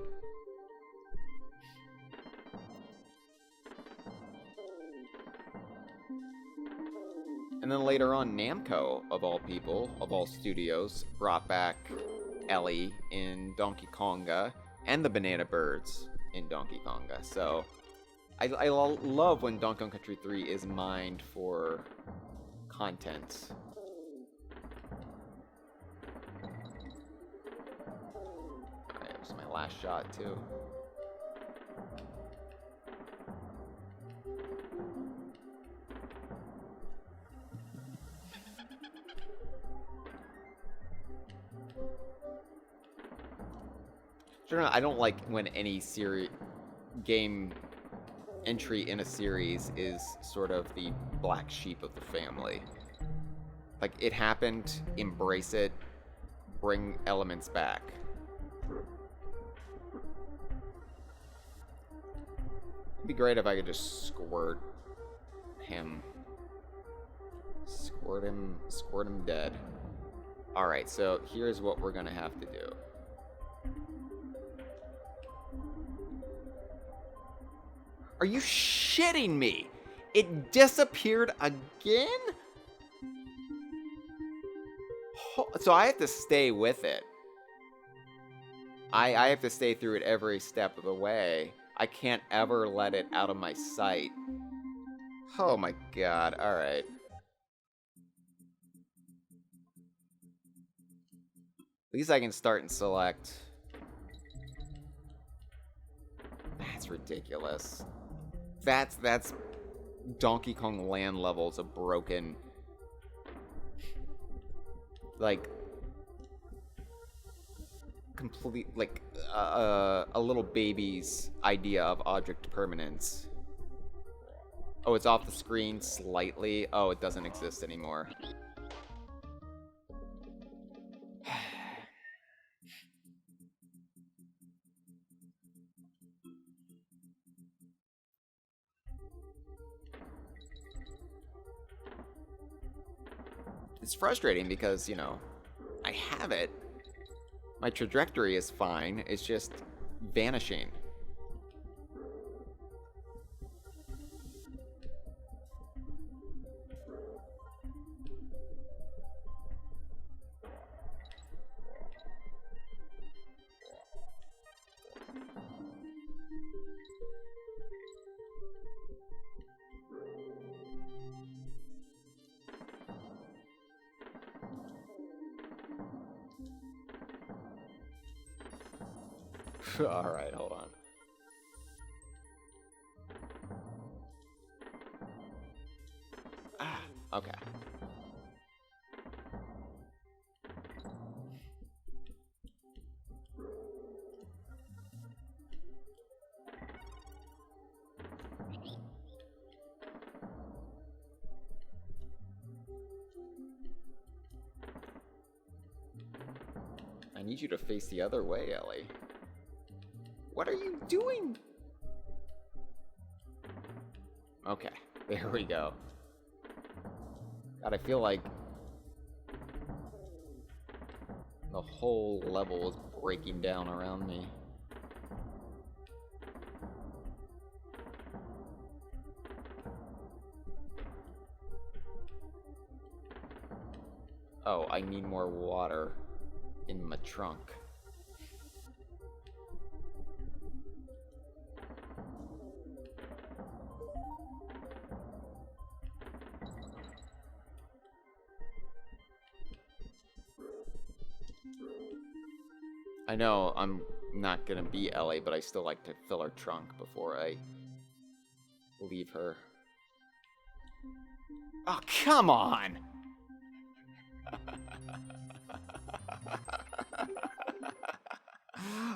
A: And then later on, Namco, of all people, of all studios, brought back Ellie in Donkey Konga and the Banana Birds in Donkey Konga. So I love when Donkey Kong Country 3 is mined for content. Alright, this is my last shot too. I don't like when any game entry in a series is sort of the black sheep of the family. Like, it happened, embrace it, bring elements back. It'd be great if I could just squirt him. Squirt him dead. Alright, so here's what we're gonna have to do. Are you shitting me? It disappeared again? So I have to stay with it. I have to stay through it every step of the way. I can't ever let it out of my sight. Oh my god, alright. At least I can start and select. That's ridiculous. That's Donkey Kong Land levels of broken, like, complete, like, a little baby's idea of object permanence. Oh, it's off the screen slightly. Oh, it doesn't exist anymore. It's frustrating because, you know, I have it. My trajectory is fine. It's just vanishing. Alright, hold on. Ah, okay. I need you to face the other way, Ellie. What are you doing? Okay, there we go. God, I feel like the whole level is breaking down around me. Oh, I need more water in my trunk. I know I'm not gonna be Ellie, but I still like to fill her trunk before I leave her. Oh, come on!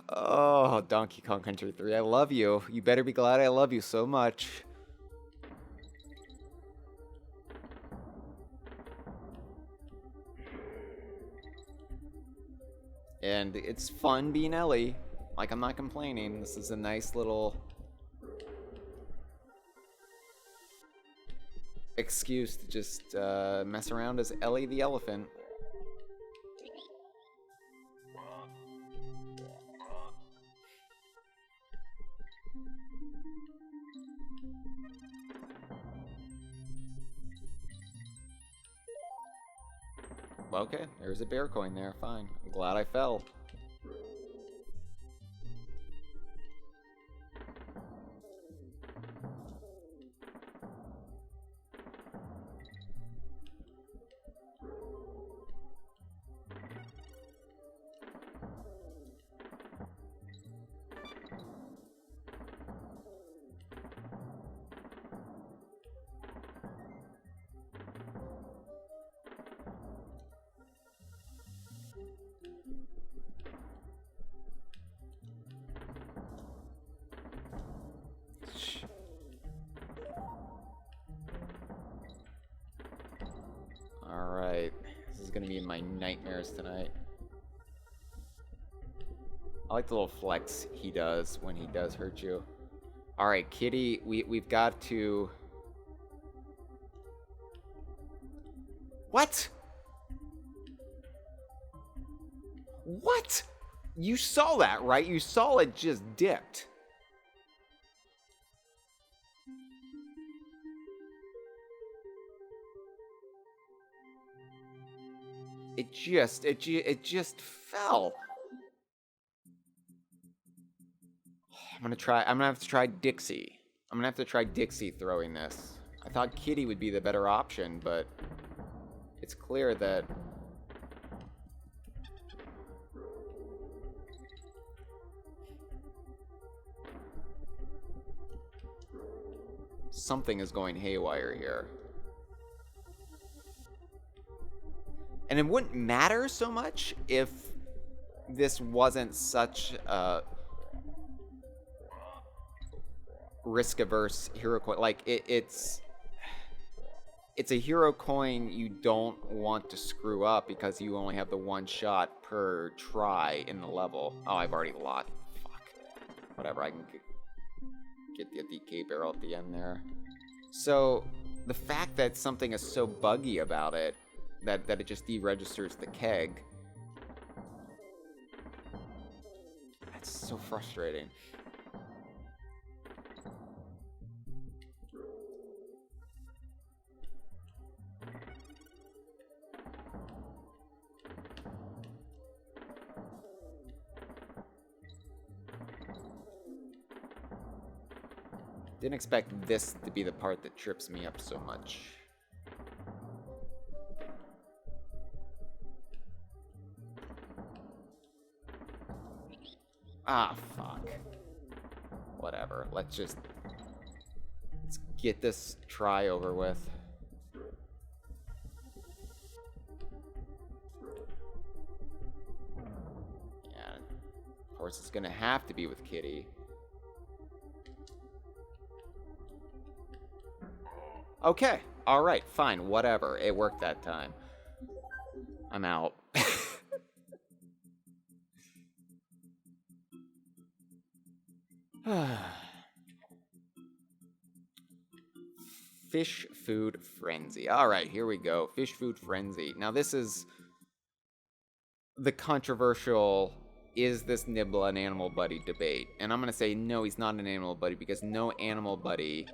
A: Oh, Donkey Kong Country 3, I love you. You better be glad I love you so much. And it's fun being Ellie. Like, I'm not complaining. This is a nice little excuse to just mess around as Ellie the elephant. Okay, there's a bear coin there. Fine. I'm glad I fell. Alright, this is gonna be my nightmares tonight. I like the little flex he does when he does hurt you. Alright, Kitty, we've got to... What? What? You saw that, right? You saw it just dipped. It just fell. I'm gonna have to try Dixie. I'm gonna have to try Dixie throwing this. I thought Kitty would be the better option, but it's clear that something is going haywire here. And it wouldn't matter so much if this wasn't such a risk-averse hero coin. Like, it's a hero coin you don't want to screw up because you only have the one shot per try in the level. Oh, I've already lost. Fuck. Whatever, I can get the DK barrel at the end there. So, the fact that something is so buggy about it, that it just deregisters the keg, that's so frustrating. Didn't expect this to be the part that trips me up so much. Ah, fuck. Whatever. Let's get this try over with. And of course it's gonna have to be with Kitty. Okay, alright, fine, whatever. It worked that time. I'm out. Fish food frenzy. Alright, here we go. Fish food frenzy. Now this is the controversial, is this Nibbla an animal buddy debate? And I'm going to say no, he's not an animal buddy, because no animal buddy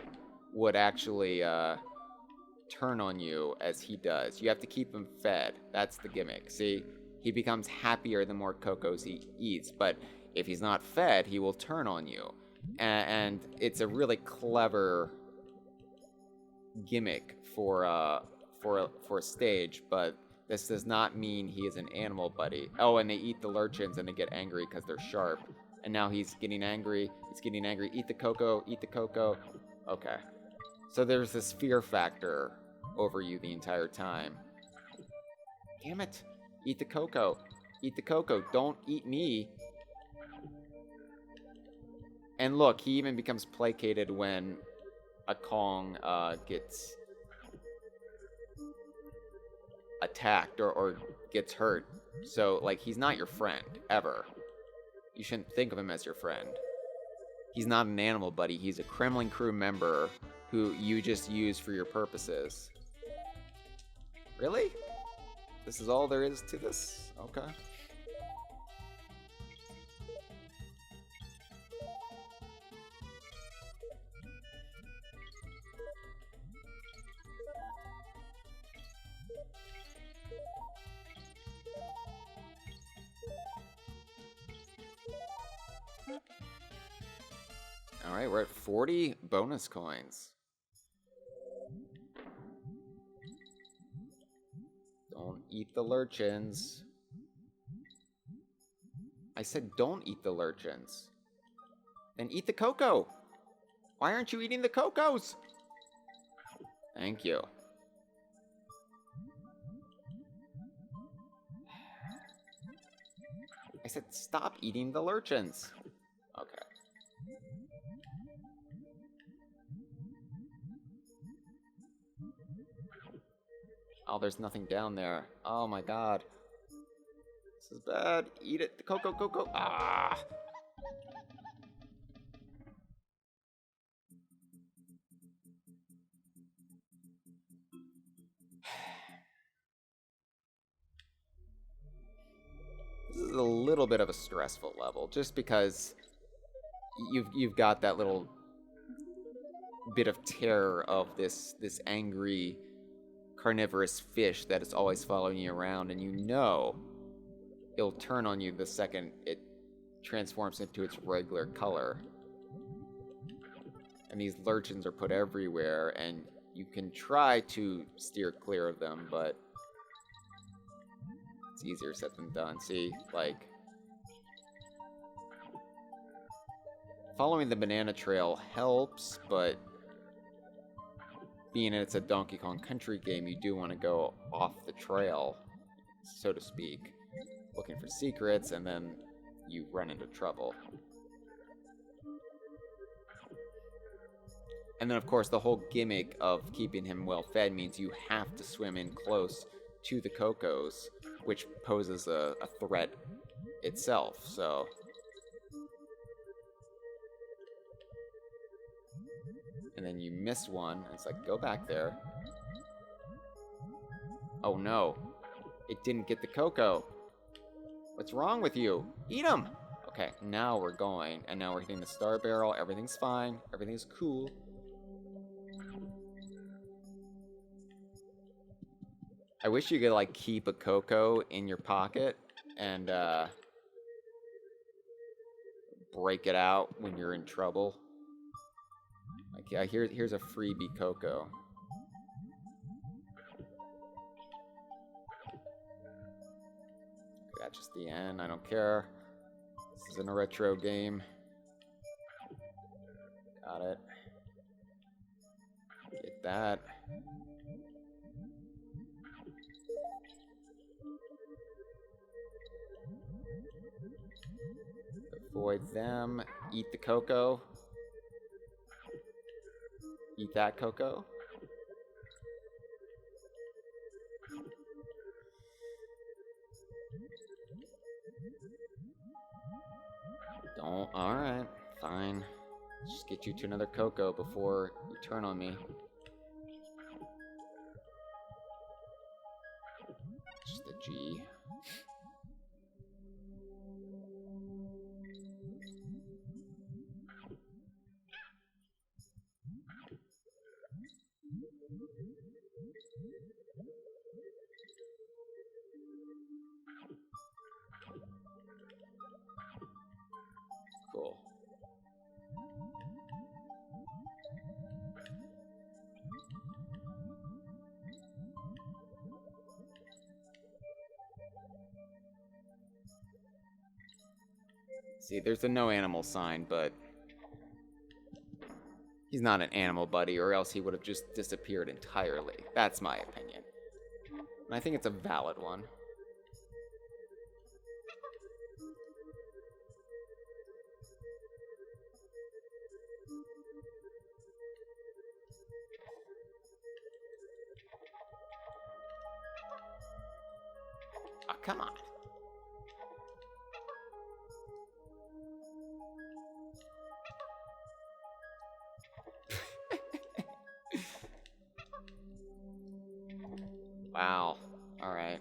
A: would actually turn on you as he does. You have to keep him fed. That's the gimmick. See, he becomes happier the more cocos he eats, but if he's not fed, he will turn on you. And it's a really clever gimmick for a stage, but this does not mean he is an animal buddy. Oh, and they eat the lurchins and they get angry because they're sharp. And now he's getting angry. He's getting angry. Eat the cocoa. Eat the cocoa. Okay. So there's this fear factor over you the entire time. Damn it. Eat the cocoa. Eat the cocoa. Don't eat me. And look, he even becomes placated when a Kong gets attacked or gets hurt. So, like, he's not your friend, ever. You shouldn't think of him as your friend. He's not an animal buddy. He's a Kremlin crew member who you just use for your purposes. Really? This is all there is to this? Okay. Alright, we're at 40 bonus coins. Don't eat the lurchins. I said don't eat the lurchins. Then eat the cocoa. Why aren't you eating the cocos? Thank you. I said stop eating the lurchins. Okay. Oh, there's nothing down there. Oh my god. This is bad. Eat it. The cocoa, cocoa. Ah! This is a little bit of a stressful level, just because you've got that little bit of terror of this angry carnivorous fish that is always following you around, and you know it'll turn on you the second it transforms into its regular color. And these lurchins are put everywhere, and you can try to steer clear of them, but it's easier said than done. See, like, following the banana trail helps, but being it's a Donkey Kong Country game, you do want to go off the trail, so to speak, looking for secrets, and then you run into trouble. And then, of course, the whole gimmick of keeping him well fed means you have to swim in close to the Cocos, which poses a threat itself, so. And then you miss one, and it's like, go back there. Oh no, it didn't get the Coco. What's wrong with you? Eat him! Okay, now we're going, and now we're hitting the star barrel. Everything's fine, everything's cool. I wish you could, like, keep a Coco in your pocket and break it out when you're in trouble. Like, yeah, here's a freebie Coco. Okay, that's just the end. I don't care. This isn't a retro game. Got it. Get that. Avoid them. Eat the Coco. Eat that Coco. Don't. Alright. Fine. Just get you to another Coco before you turn on me. Just a G. Cool. See, there's a no animal sign, but he's not an animal buddy, or else he would have just disappeared entirely. That's my opinion. And I think it's a valid one. Oh, come on. Wow. Alright.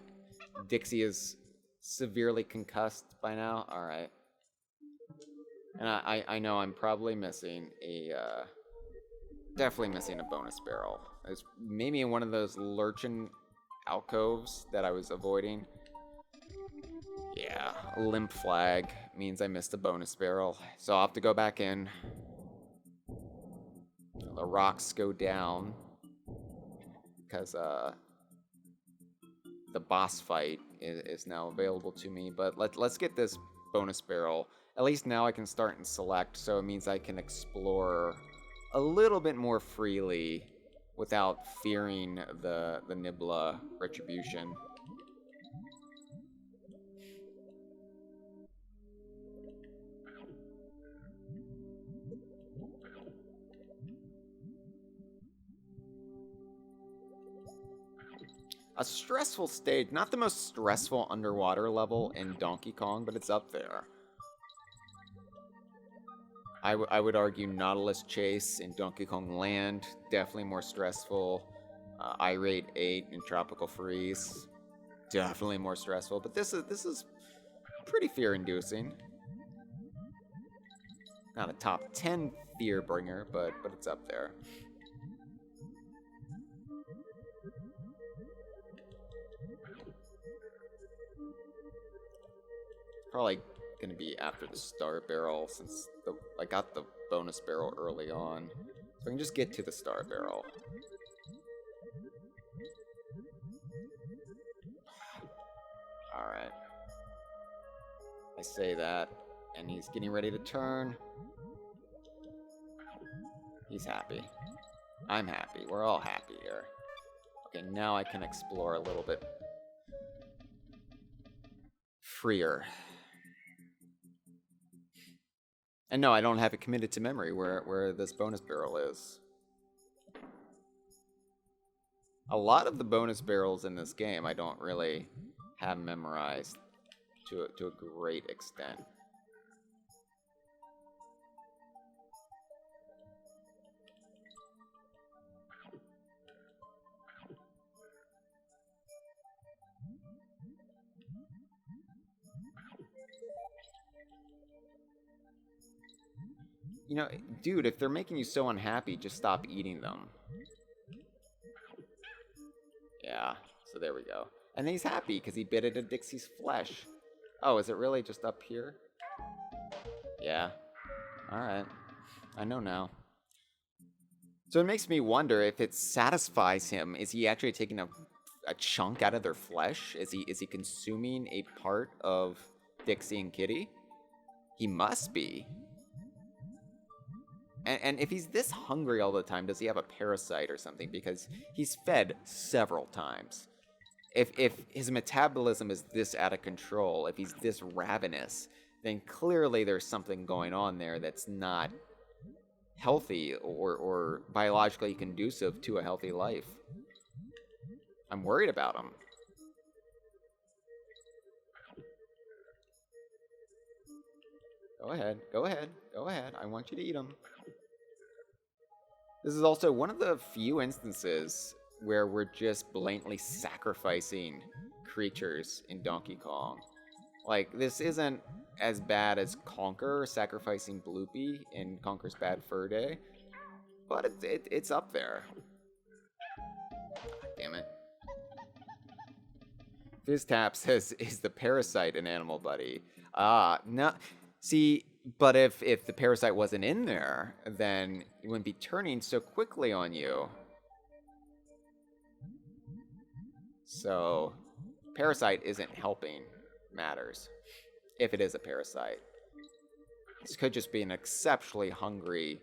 A: Dixie is severely concussed by now. Alright. And I know I'm probably missing a, definitely missing a bonus barrel. It's maybe in one of those lurchin alcoves that I was avoiding. Yeah, a limp flag means I missed a bonus barrel. So I'll have to go back in. The rocks go down. Because, the boss fight is now available to me. But let's get this bonus barrel. At least now I can start and select, so it means I can explore a little bit more freely without fearing the Nibbla retribution. A stressful stage, not the most stressful underwater level in Donkey Kong, but it's up there. I would argue Nautilus Chase in Donkey Kong Land, definitely more stressful. Irate 8 in Tropical Freeze, definitely more stressful. But this is pretty fear-inducing. Not a top 10 fear bringer, but it's up there. Probably gonna be after the star barrel since I got the bonus barrel early on. So I can just get to the star barrel. Alright. I say that, and he's getting ready to turn. He's happy. I'm happy. We're all happy here. Okay, now I can explore a little bit freer. And no, I don't have it committed to memory where this bonus barrel is. A lot of the bonus barrels in this game I don't really have memorized to a great extent. You know, dude, if they're making you so unhappy, just stop eating them. Yeah, so there we go. And he's happy because he bit into Dixie's flesh. Oh, is it really just up here? Yeah. Alright. I know now. So it makes me wonder if it satisfies him. Is he actually taking a chunk out of their flesh? Is he consuming a part of Dixie and Kitty? He must be. And if he's this hungry all the time, does he have a parasite or something? Because he's fed several times. If his metabolism is this out of control, if he's this ravenous, then clearly there's something going on there that's not healthy or biologically conducive to a healthy life. I'm worried about him. Go ahead, go ahead, go ahead. I want you to eat him. This is also one of the few instances where we're just blatantly sacrificing creatures in Donkey Kong. Like, this isn't as bad as Conker sacrificing Bloopy in Conker's Bad Fur Day, but it's up there. Damn it. Fizztap says, is the parasite an animal buddy? No. See, but if the parasite wasn't in there, then it wouldn't be turning so quickly on you. So, parasite isn't helping matters. If it is a parasite. This could just be an exceptionally hungry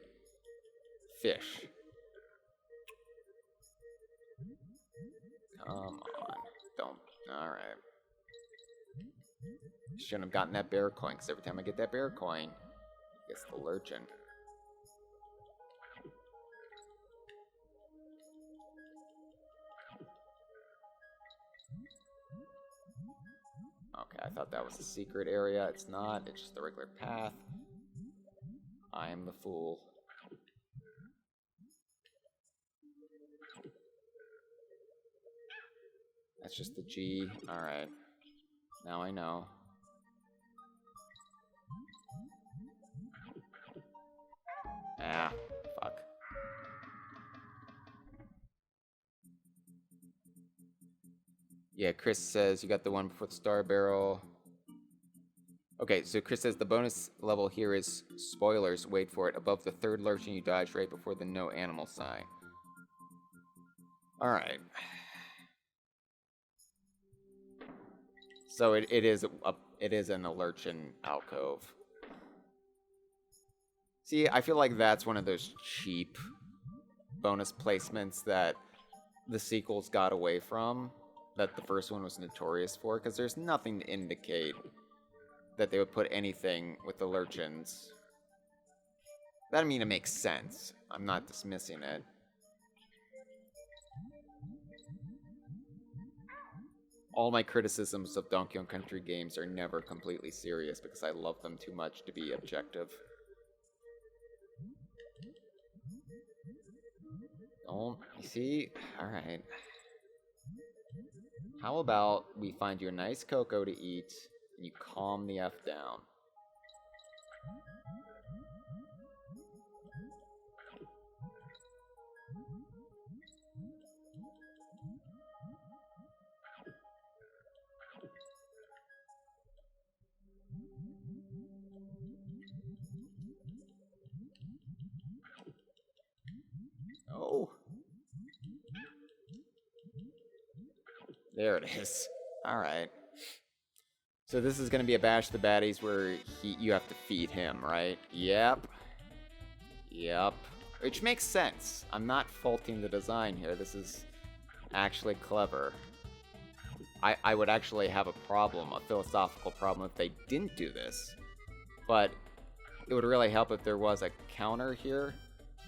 A: fish. Come on. Don't. Alright. Shouldn't have gotten that bear coin, because every time I get that bear coin, it gets the lurchin. Okay, I thought that was a secret area. It's not. It's just the regular path. I am the fool. That's just the G. Alright. Now I know. Ah, fuck. Yeah, Chris says you got the one before the star barrel. Okay, so Chris says the bonus level here is, spoilers, wait for it, above the third lurchin you dodge right before the no animal sign. Alright. So it is in a lurchin alcove. See, I feel like that's one of those cheap bonus placements that the sequels got away from, that the first one was notorious for, because there's nothing to indicate that they would put anything with the lurchins. That, I mean, it makes sense. I'm not dismissing it. All my criticisms of Donkey Kong Country games are never completely serious because I love them too much to be objective. Don't, you see? Alright. How about we find you a nice cocoa to eat, and you calm the F down. There it is. Alright. So this is going to be a bash the baddies where you have to feed him, right? Yep. Yep. Which makes sense. I'm not faulting the design here. This is actually clever. I would actually have a problem, a philosophical problem, if they didn't do this. But it would really help if there was a counter here,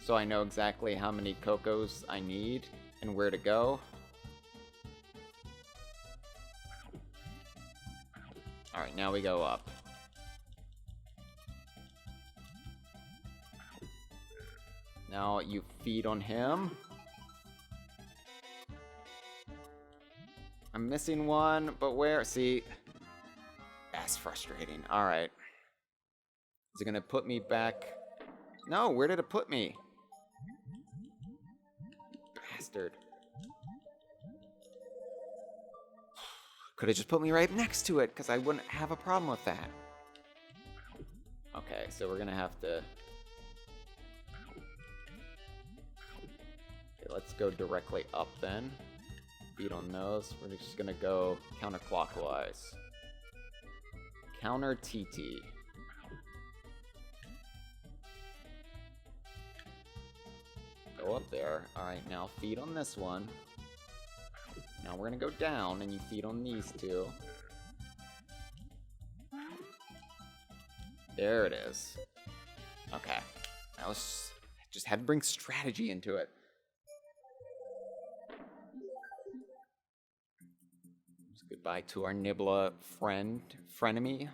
A: so I know exactly how many cocos I need and where to go. Alright, now we go up. Now you feed on him. I'm missing one, but where? See? That's frustrating. Alright. Is it gonna put me back? No, where did it put me? Bastard. Could have just put me right next to it, because I wouldn't have a problem with that. Okay, so we're gonna have to... Okay, let's go directly up then. Feed on those. We're just gonna go counterclockwise. Counter TT. Go up there. Alright, now feed on this one. Now we're gonna go down and you feed on these two. There it is. Okay. Now let's just had to bring strategy into it. Goodbye to our Nibbla frenemy.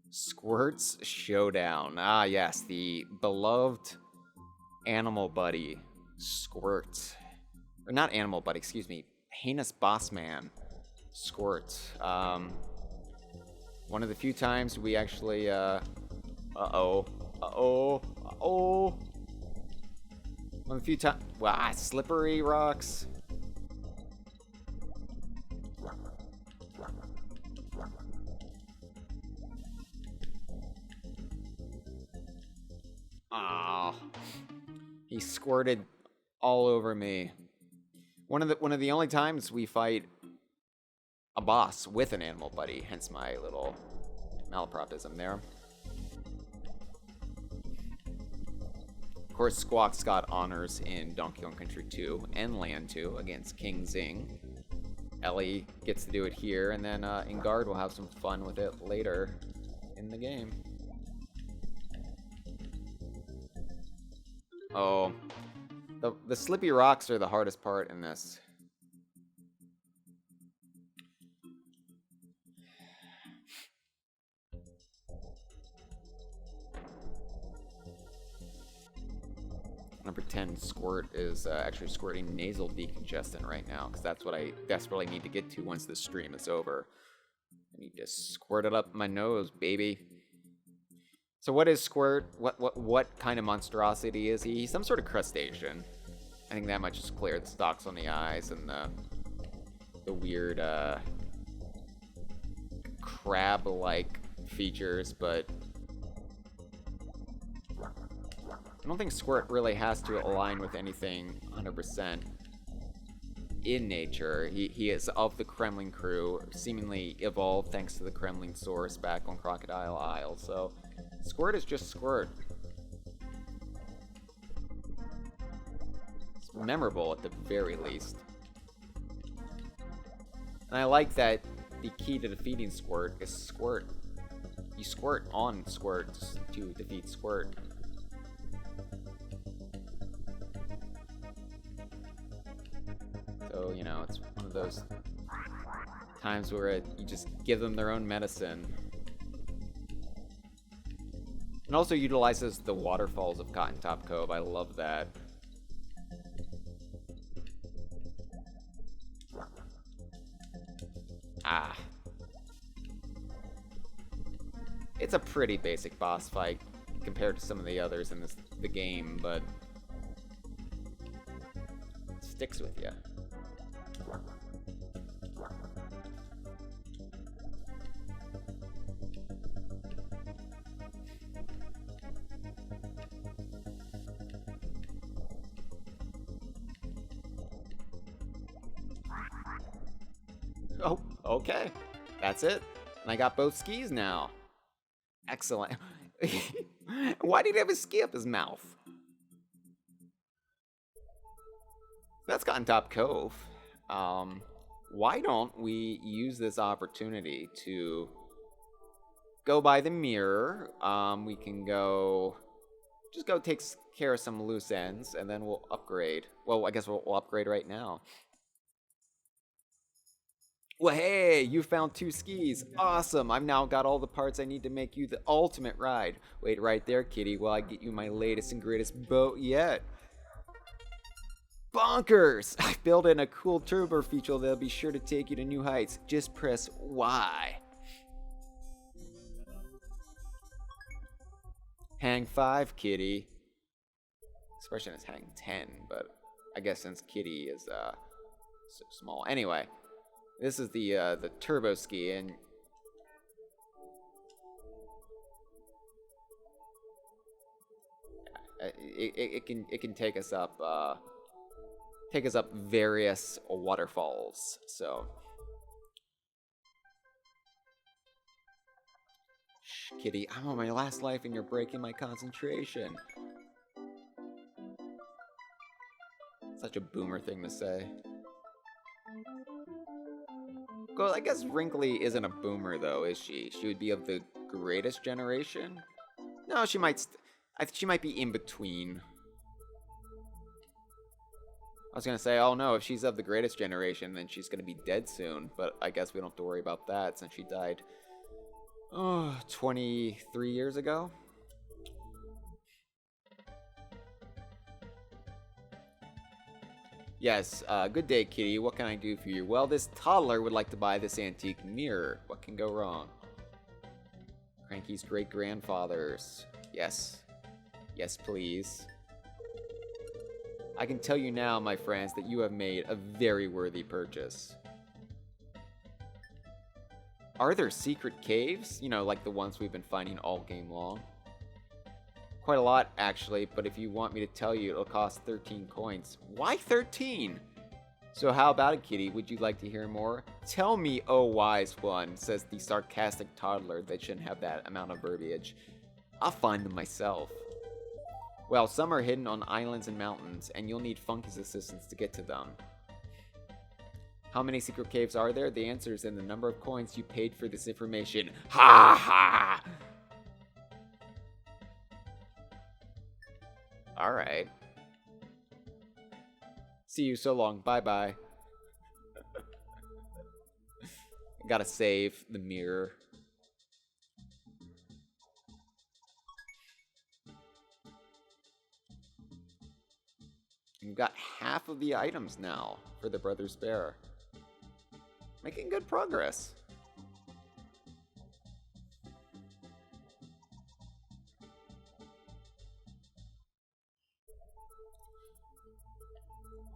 A: Squirts Showdown. Ah, yes, the beloved animal buddy, Squirts. Or not animal buddy, excuse me. Heinous boss man, Squirts. One of the few times we actually, One of the few times... Wow, slippery rocks. Ah, he squirted all over me. One of the only times we fight a boss with an animal buddy, hence my little malapropism there. Of course, Squawk's got honors in Donkey Kong Country 2 and Land 2 against King Zing. Ellie gets to do it here, and then Ingard will have some fun with it later in the game. Oh, the slippy rocks are the hardest part in this. I'm gonna pretend Squirt is actually squirting nasal decongestant right now, because that's what I desperately need to get to once this stream is over. I need to squirt it up my nose, baby. So what is Squirt? What kind of monstrosity is he? He's some sort of crustacean. I think that much is clear. The stalks on the eyes and the weird crab-like features, but I don't think Squirt really has to align with anything 100% in nature. He is of the Kremling crew, seemingly evolved thanks to the Kremling source back on Crocodile Isle, so Squirt is just Squirt. It's memorable at the very least. And I like that the key to defeating Squirt is Squirt. You squirt on Squirts to defeat Squirt. So, you know, it's one of those times where you just give them their own medicine. And also utilizes the waterfalls of Cotton-Top Cove. I love that. Ah. It's a pretty basic boss fight compared to some of the others in the game, but it sticks with you. Okay, that's it. And I got both skis now. Excellent. Why did he have a ski up his mouth? That's Cotton-Top Cove. Why don't we use this opportunity to go by the mirror? We can just go take care of some loose ends, and then we'll upgrade. Well, I guess we'll upgrade right now. Well, hey, you found 2 skis. Awesome. I've now got all the parts I need to make you the ultimate ride. Wait right there, kitty, while I get you my latest and greatest boat yet. Bonkers! I built in a cool turbo feature that'll be sure to take you to new heights. Just press Y. Hang 5, kitty. Expression is hang 10, but I guess since kitty is so small. Anyway, this is the turbo ski, and it can take us up various waterfalls. So, shh, kitty, I'm on my last life, and you're breaking my concentration. Such a boomer thing to say. Well, I guess Wrinkly isn't a boomer, though, is she? She would be of the greatest generation? No, she might be in between. I was gonna say, oh no, if she's of the greatest generation, then she's gonna be dead soon. But I guess we don't have to worry about that since she died, 23 years ago? Yes, good day, kitty. What can I do for you? Well, this toddler would like to buy this antique mirror. What can go wrong? Cranky's great-grandfather's. Yes. Yes, please. I can tell you now, my friends, that you have made a very worthy purchase. Are there secret caves? You know, like the ones we've been finding all game long? Quite a lot, actually, but if you want me to tell you, it'll cost 13 coins. Why 13? So how about it, kitty? Would you like to hear more? Tell me, oh wise one, says the sarcastic toddler that shouldn't have that amount of verbiage. I'll find them myself. Well, some are hidden on islands and mountains, and you'll need Funky's assistance to get to them. How many secret caves are there? The answer is in the number of coins you paid for this information. Ha ha! Alright. See you so long. Bye-bye. Gotta save the mirror. We've got half of the items now for the Brothers Bear. Making good progress.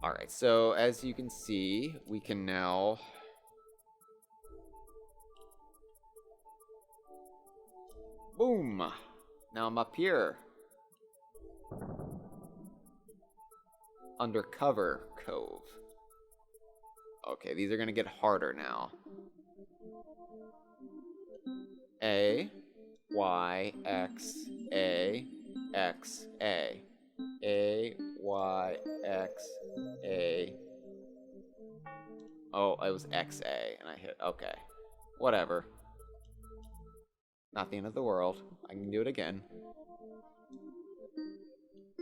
A: Alright, so as you can see, we can now boom! Now I'm up here. Undercover Cove. Okay, these are gonna get harder now. A, Y, X, A, X, A. A, Y, X, A. Oh, it was X, A, and I hit, okay. Whatever. Not the end of the world. I can do it again.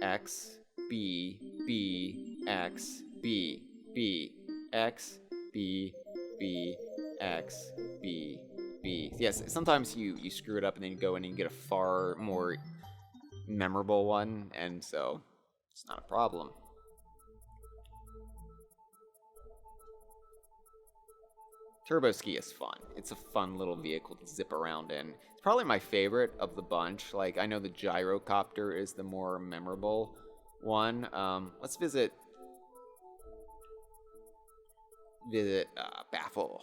A: X, B, B, X, B, B, X, B, B, X, B, B. Yes, sometimes you screw it up and then you go in and you get a far more memorable one, and so it's not a problem. Turbo Ski is fun. It's a fun little vehicle to zip around in. It's probably my favorite of the bunch. Like, I know the gyrocopter is the more memorable one. Let's visit Baffle.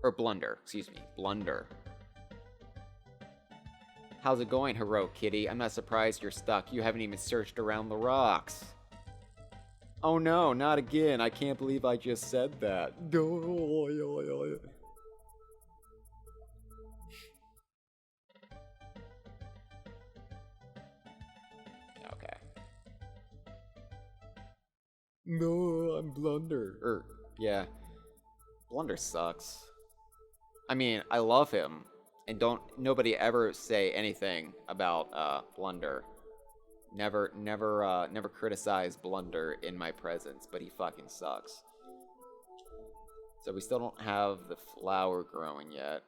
A: Or Blunder, excuse me. Blunder. How's it going, Hero Kitty? I'm not surprised you're stuck. You haven't even searched around the rocks. Oh no, not again. I can't believe I just said that. Okay. No, I'm Blunder. Yeah. Blunder sucks. I mean, I love him. And nobody ever say anything about Blunder. Never criticize Blunder in my presence, but he fucking sucks. So we still don't have the flower growing yet.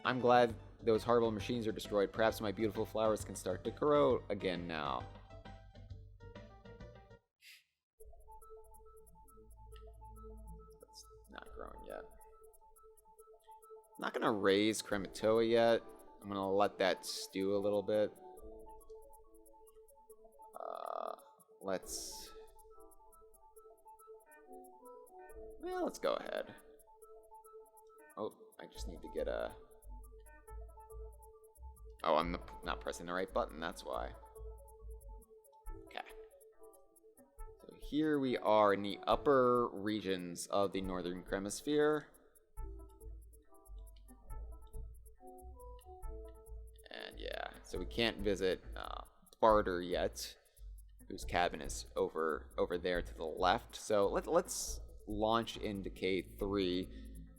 A: I'm glad those horrible machines are destroyed. Perhaps my beautiful flowers can start to grow again now. It's not growing yet. I'm not gonna raise Crematoa yet. I'm gonna let that stew a little bit. Let's go ahead. Oh, I just need to get a... Oh, I'm not pressing the right button, that's why. Okay. So here we are in the upper regions of the northern Cremisphere. And yeah, so we can't visit Barter yet, whose cabin is over there to the left. So let's launch into K3.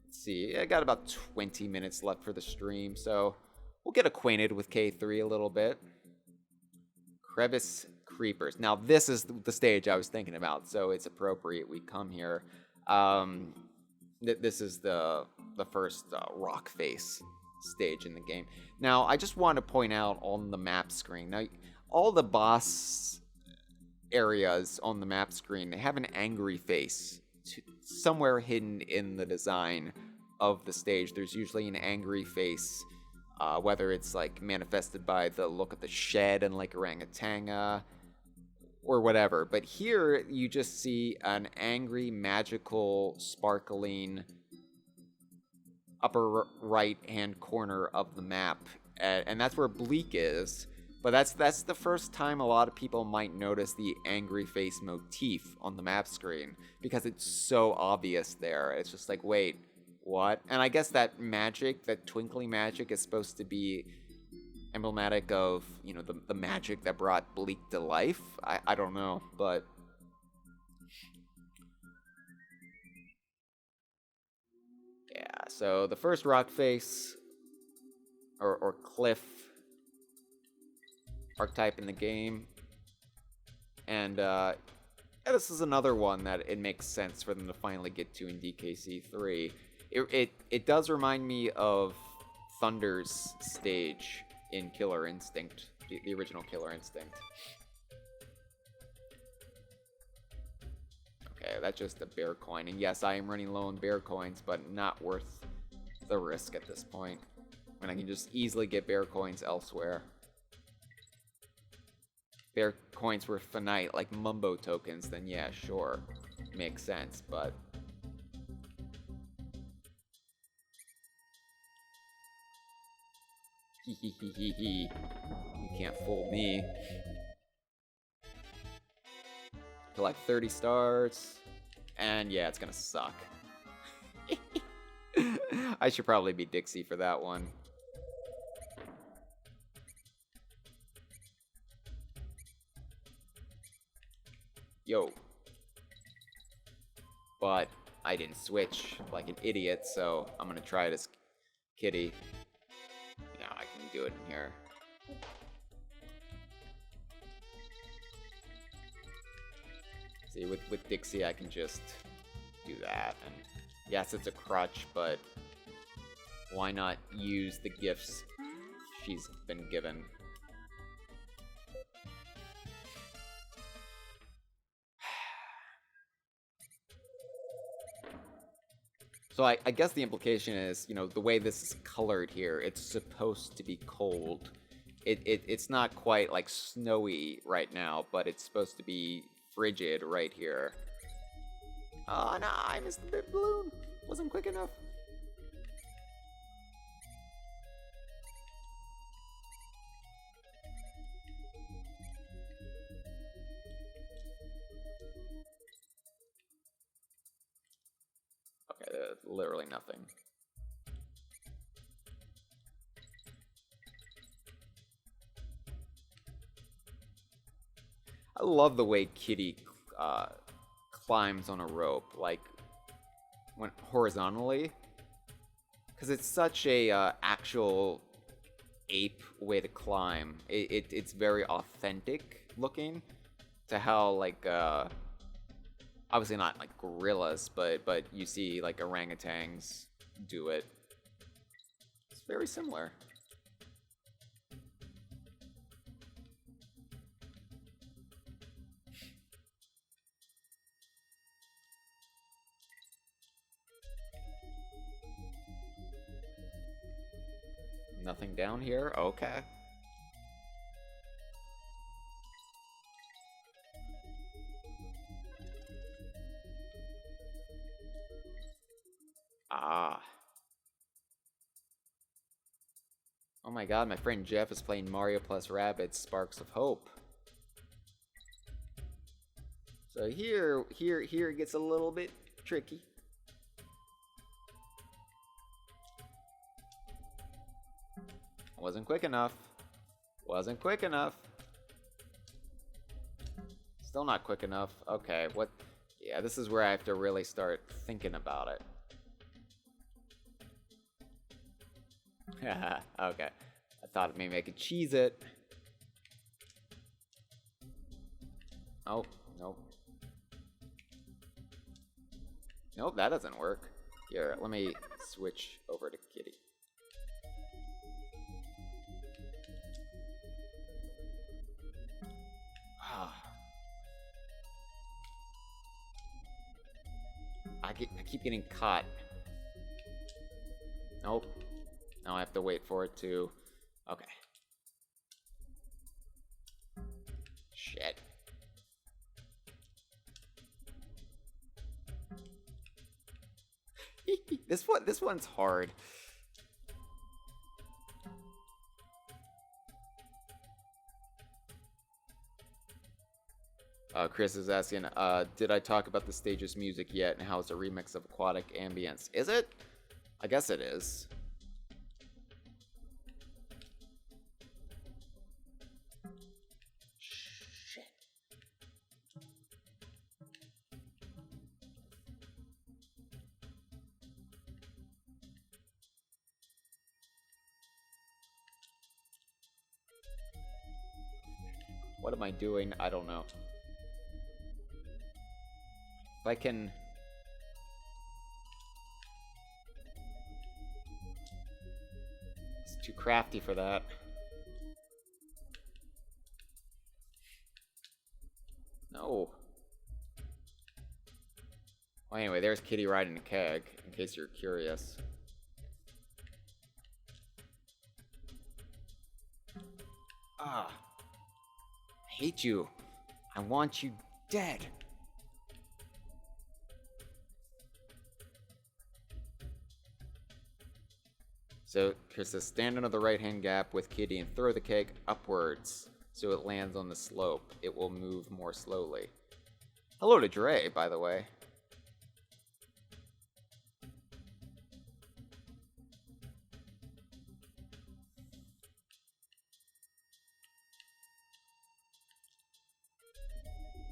A: Let's see, I got about 20 minutes left for the stream, so we'll get acquainted with K3 a little bit. Crevice Creepers. Now this is the stage I was thinking about, so it's appropriate we come here. This is the first rock face stage in the game. Now I just want to point out on the map screen, now all the boss areas on the map screen, they have an angry face somewhere hidden in the design of the stage. There's usually an angry face, whether it's like manifested by the look of the shed and like orangutanga or whatever. But here you just see an angry, magical, sparkling upper right hand corner of the map, and that's where Bleak is. But that's the first time a lot of people might notice the angry face motif on the map screen, because it's so obvious there. It's just like, wait, what? And I guess that magic, that twinkling magic, is supposed to be emblematic of, you know, the magic that brought Bleak to life. I don't know, but yeah. So the first rock face or cliff archetype in the game, and this is another one that it makes sense for them to finally get to in DKC3. It does remind me of Thunder's stage in Killer Instinct, the original Killer Instinct. Okay, that's just a bear coin, and yes, I am running low on bear coins, but not worth the risk at this point, when I can just easily get bear coins elsewhere. Bear coins were finite, like Mumbo tokens, then yeah, sure, makes sense, but you can't fool me. Collect 30 stars, and yeah, it's gonna suck. I should probably be Dixie for that one. Yo. But I didn't switch like an idiot, so I'm gonna try this kitty. Now I can do it in here. See, with Dixie, I can just do that. And yes, it's a crutch, but why not use the gifts she's been given? So I guess the implication is, you know, the way this is colored here, it's supposed to be cold. It's not quite like snowy right now, but it's supposed to be frigid right here. Oh no, I missed the big balloon. Wasn't quick enough. literally nothing. I love the way Kitty climbs on a rope, like when horizontally, because it's such a actual ape way to climb. It's very authentic looking to how like obviously not like gorillas, but you see like orangutans do it. It's very similar. Nothing down here? Okay. Ah. Oh my god, my friend Jeff is playing Mario plus Rabbids Sparks of Hope. So here it gets a little bit tricky. Wasn't quick enough. Wasn't quick enough. Still not quick enough. Okay, what? Yeah, this is where I have to really start thinking about it. Okay. I thought maybe I could cheese it. Oh, nope. Nope, that doesn't work. Here, let me switch over to Kitty. I keep getting caught. Nope. Now I have to wait for it to... Okay. Shit. This one's hard. Chris is asking, did I talk about the stage's music yet, and how it's a remix of Aquatic Ambience? Is it? I guess it is. Shit. What am I doing? I don't know. If I can... It's too crafty for that. No. Well, anyway, there's Kitty riding a keg, in case you're curious. Ah. I hate you. I want you dead. So, Chris says, stand under the right-hand gap with Kitty and throw the keg upwards so it lands on the slope. It will move more slowly. Hello to Dre, by the way.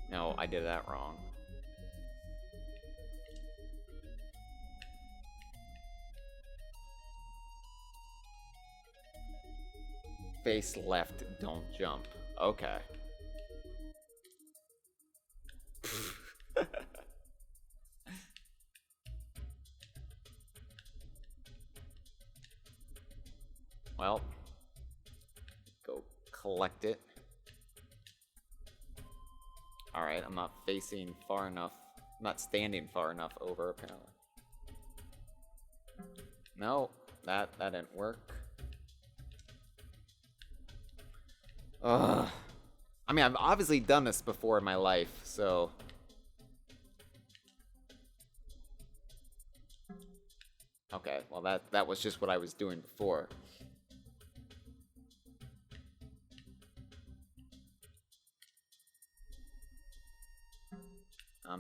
A: No, I did that wrong. Face left, don't jump. Okay. Well, go collect it. Alright, I'm not facing far enough. I'm not standing far enough over, apparently. No, that didn't work. Ugh. I mean, I've obviously done this before in my life, so... Okay, well that was just what I was doing before.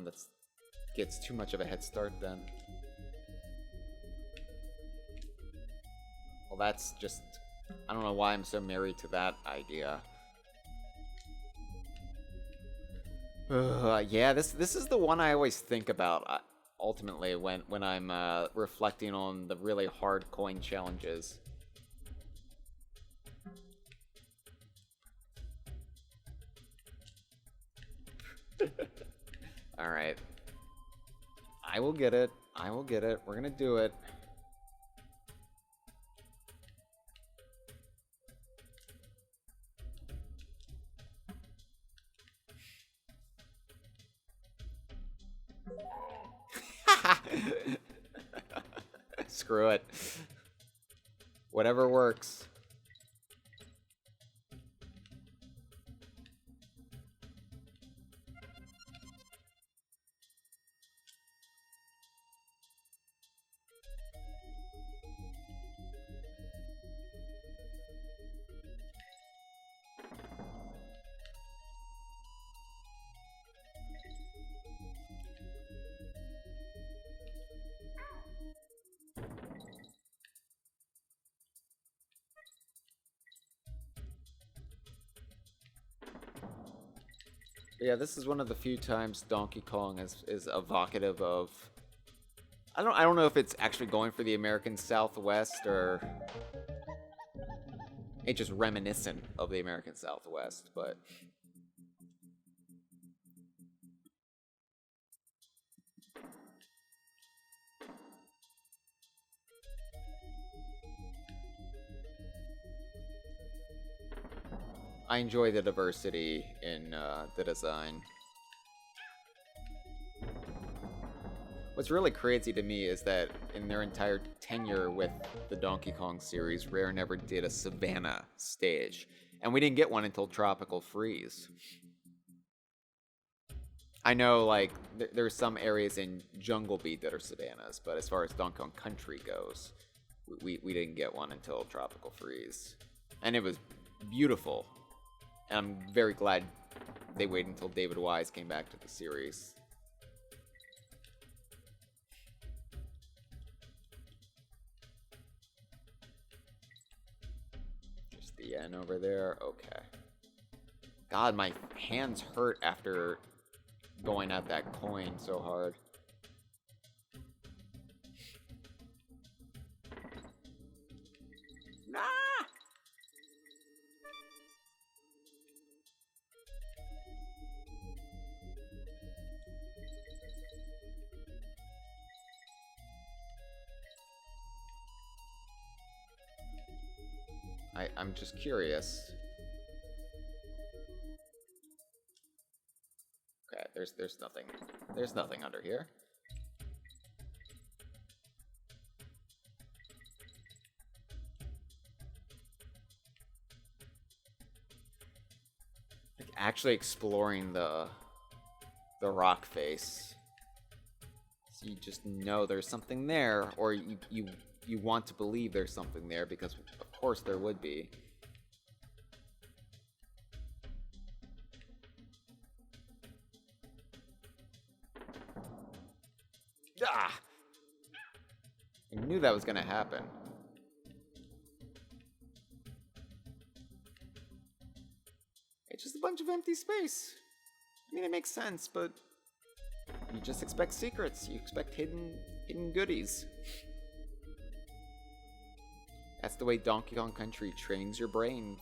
A: That gets too much of a head start then. Well, that's just... I don't know why I'm so married to that idea. Yeah, this is the one I always think about, ultimately, when I'm reflecting on the really hard coin challenges. Alright. I will get it. I will get it. We're gonna do it. Screw it. Whatever works. Yeah, this is one of the few times Donkey Kong is evocative of... I don't know if it's actually going for the American Southwest or it's just reminiscent of the American Southwest, but I enjoy the diversity in the design. What's really crazy to me is that in their entire tenure with the Donkey Kong series, Rare never did a Savannah stage. And we didn't get one until Tropical Freeze. I know, like, there's some areas in Jungle Beat that are Savannas, but as far as Donkey Kong Country goes, we didn't get one until Tropical Freeze. And it was beautiful. And I'm very glad they waited until David Wise came back to the series. Just the N over there. Okay. God, my hands hurt after going at that coin so hard. Nah! I'm just curious. Okay, there's nothing. There's nothing under here. Like actually exploring the rock face. So you just know there's something there, or you want to believe there's something there because of course there would be. Ah! I knew that was gonna happen. It's just a bunch of empty space. I mean, it makes sense, but you just expect secrets. You expect hidden goodies. That's the way Donkey Kong Country trains your brain.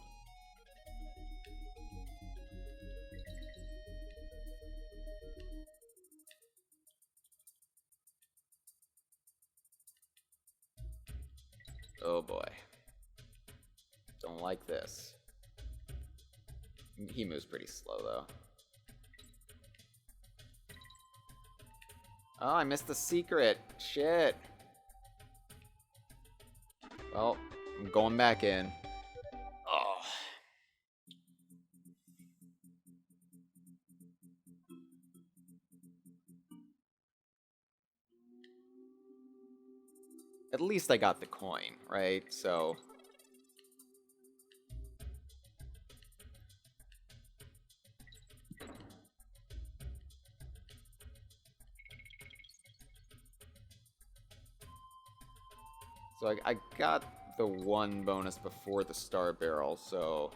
A: Oh boy. Don't like this. He moves pretty slow though. Oh, I missed the secret. Shit. Well, I'm going back in. Oh. At least I got the coin, right? So... So I got the one bonus before the star barrel, so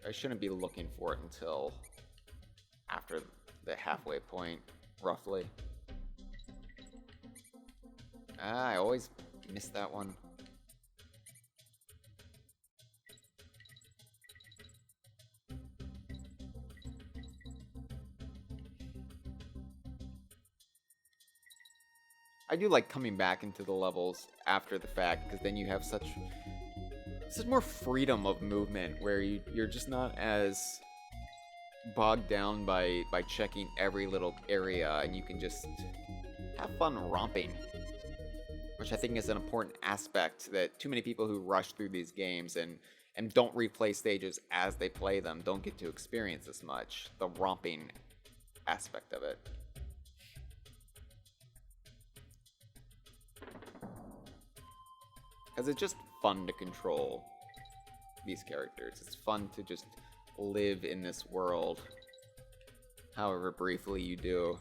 A: I shouldn't be looking for it until after the halfway point, roughly. I always miss that one. I do like coming back into the levels after the fact, because then you have such more freedom of movement, where you're just not as bogged down by checking every little area, and you can just have fun romping, which I think is an important aspect that too many people who rush through these games and don't replay stages as they play them don't get to experience as much, the romping aspect of it. Because it's just fun to control these characters. It's fun to just live in this world, however briefly you do.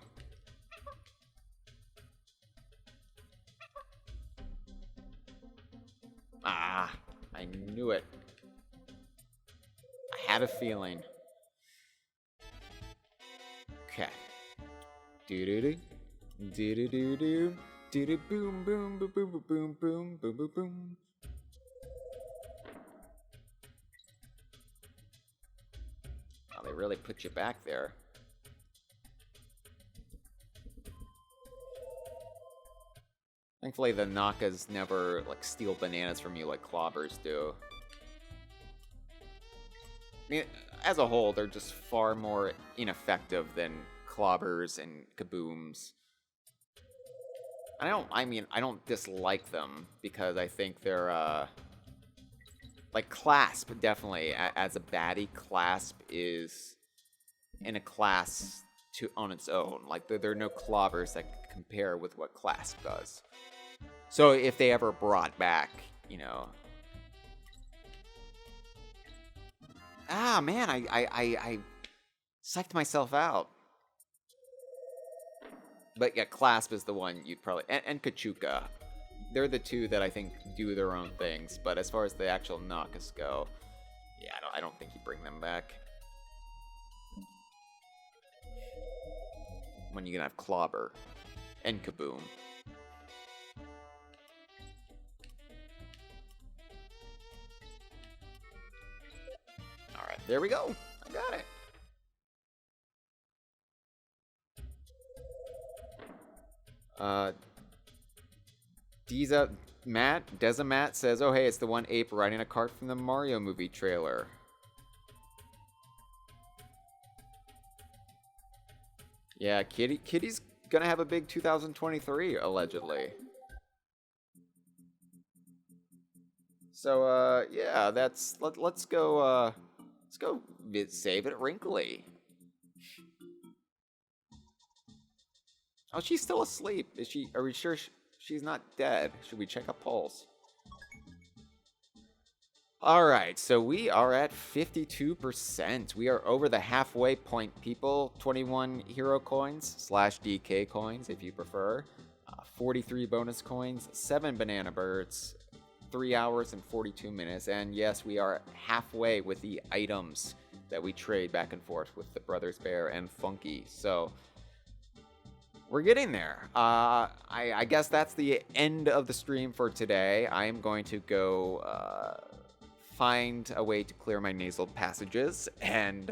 A: Ah, I knew it. I had a feeling. Okay. Do-do-do. Do-do-do-do. Do-do boom boom boom boom boom boom boom boom boom. Oh, they really put you back there. Thankfully, the Nakas never like steal bananas from you like clobbers do. I mean, as a whole, they're just far more ineffective than clobbers and kabooms. I don't dislike them, because I think they're, like, Clasp, definitely, as a baddie, Clasp is in a class on its own. Like, there are no clobbers that compare with what Clasp does. So if they ever brought back, you know... Ah, man, I psyched myself out. But yeah, Clasp is the one you'd probably... And Kachuka. They're the two that I think do their own things. But as far as the actual Nakas go, yeah, I don't think you bring them back. When you can have Clobber and Kaboom. Alright, there we go. I got it. Deza says, oh hey, it's the one ape riding a cart from the Mario movie trailer. Yeah, Kitty's gonna have a big 2023, allegedly. So, yeah, let's go save it Wrinkly. Oh, she's still asleep. Are we sure she's not dead? Should we check a pulse? Alright, so we are at 52%. We are over the halfway point, people. 21 hero coins / DK coins, if you prefer. 43 bonus coins, 7 banana birds, 3 hours and 42 minutes. And yes, we are halfway with the items that we trade back and forth with the Brothers Bear and Funky. So... we're getting there. I guess that's the end of the stream for today. I am going to go find a way to clear my nasal passages, and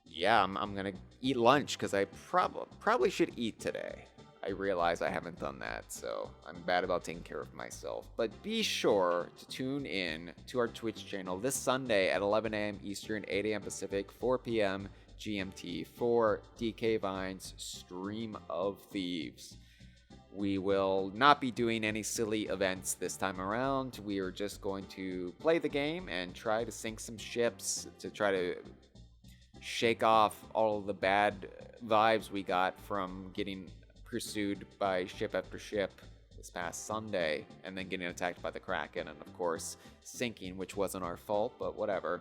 A: yeah, I'm gonna eat lunch, because I probably should eat today. I realize I haven't done that, so I'm bad about taking care of myself. But be sure to tune in to our Twitch channel this Sunday at 11 a.m. Eastern, 8 a.m. Pacific, 4 p.m. GMT for DK Vine's Stream of Thieves. We will not be doing any silly events this time around. We are just going to play the game and try to sink some ships to try to shake off all of the bad vibes we got from getting pursued by ship after ship this past Sunday, and then getting attacked by the Kraken, and of course sinking, which wasn't our fault, but whatever.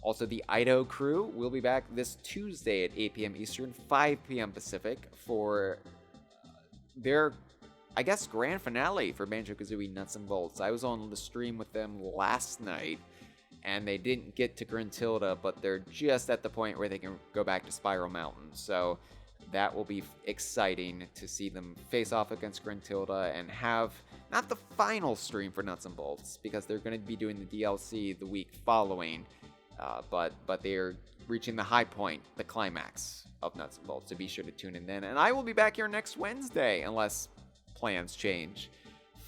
A: Also, the Ido crew will be back this Tuesday at 8 p.m. Eastern, 5 p.m. Pacific for their... I guess, grand finale for Banjo-Kazooie Nuts and Bolts. I was on the stream with them last night, and they didn't get to Gruntilda, but they're just at the point where they can go back to Spiral Mountain. So that will be exciting to see them face off against Gruntilda and have not the final stream for Nuts and Bolts, because they're going to be doing the DLC the week following, but they're reaching the high point, the climax of Nuts and Bolts. So be sure to tune in then. And I will be back here next Wednesday, unless plans change,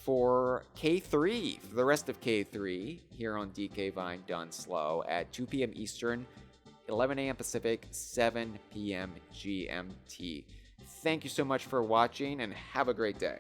A: for K3, for the rest of K3, here on DK Vine Done Slow at 2 p.m. Eastern, 11 a.m. Pacific, 7 p.m. GMT. Thank you so much for watching, and have a great day.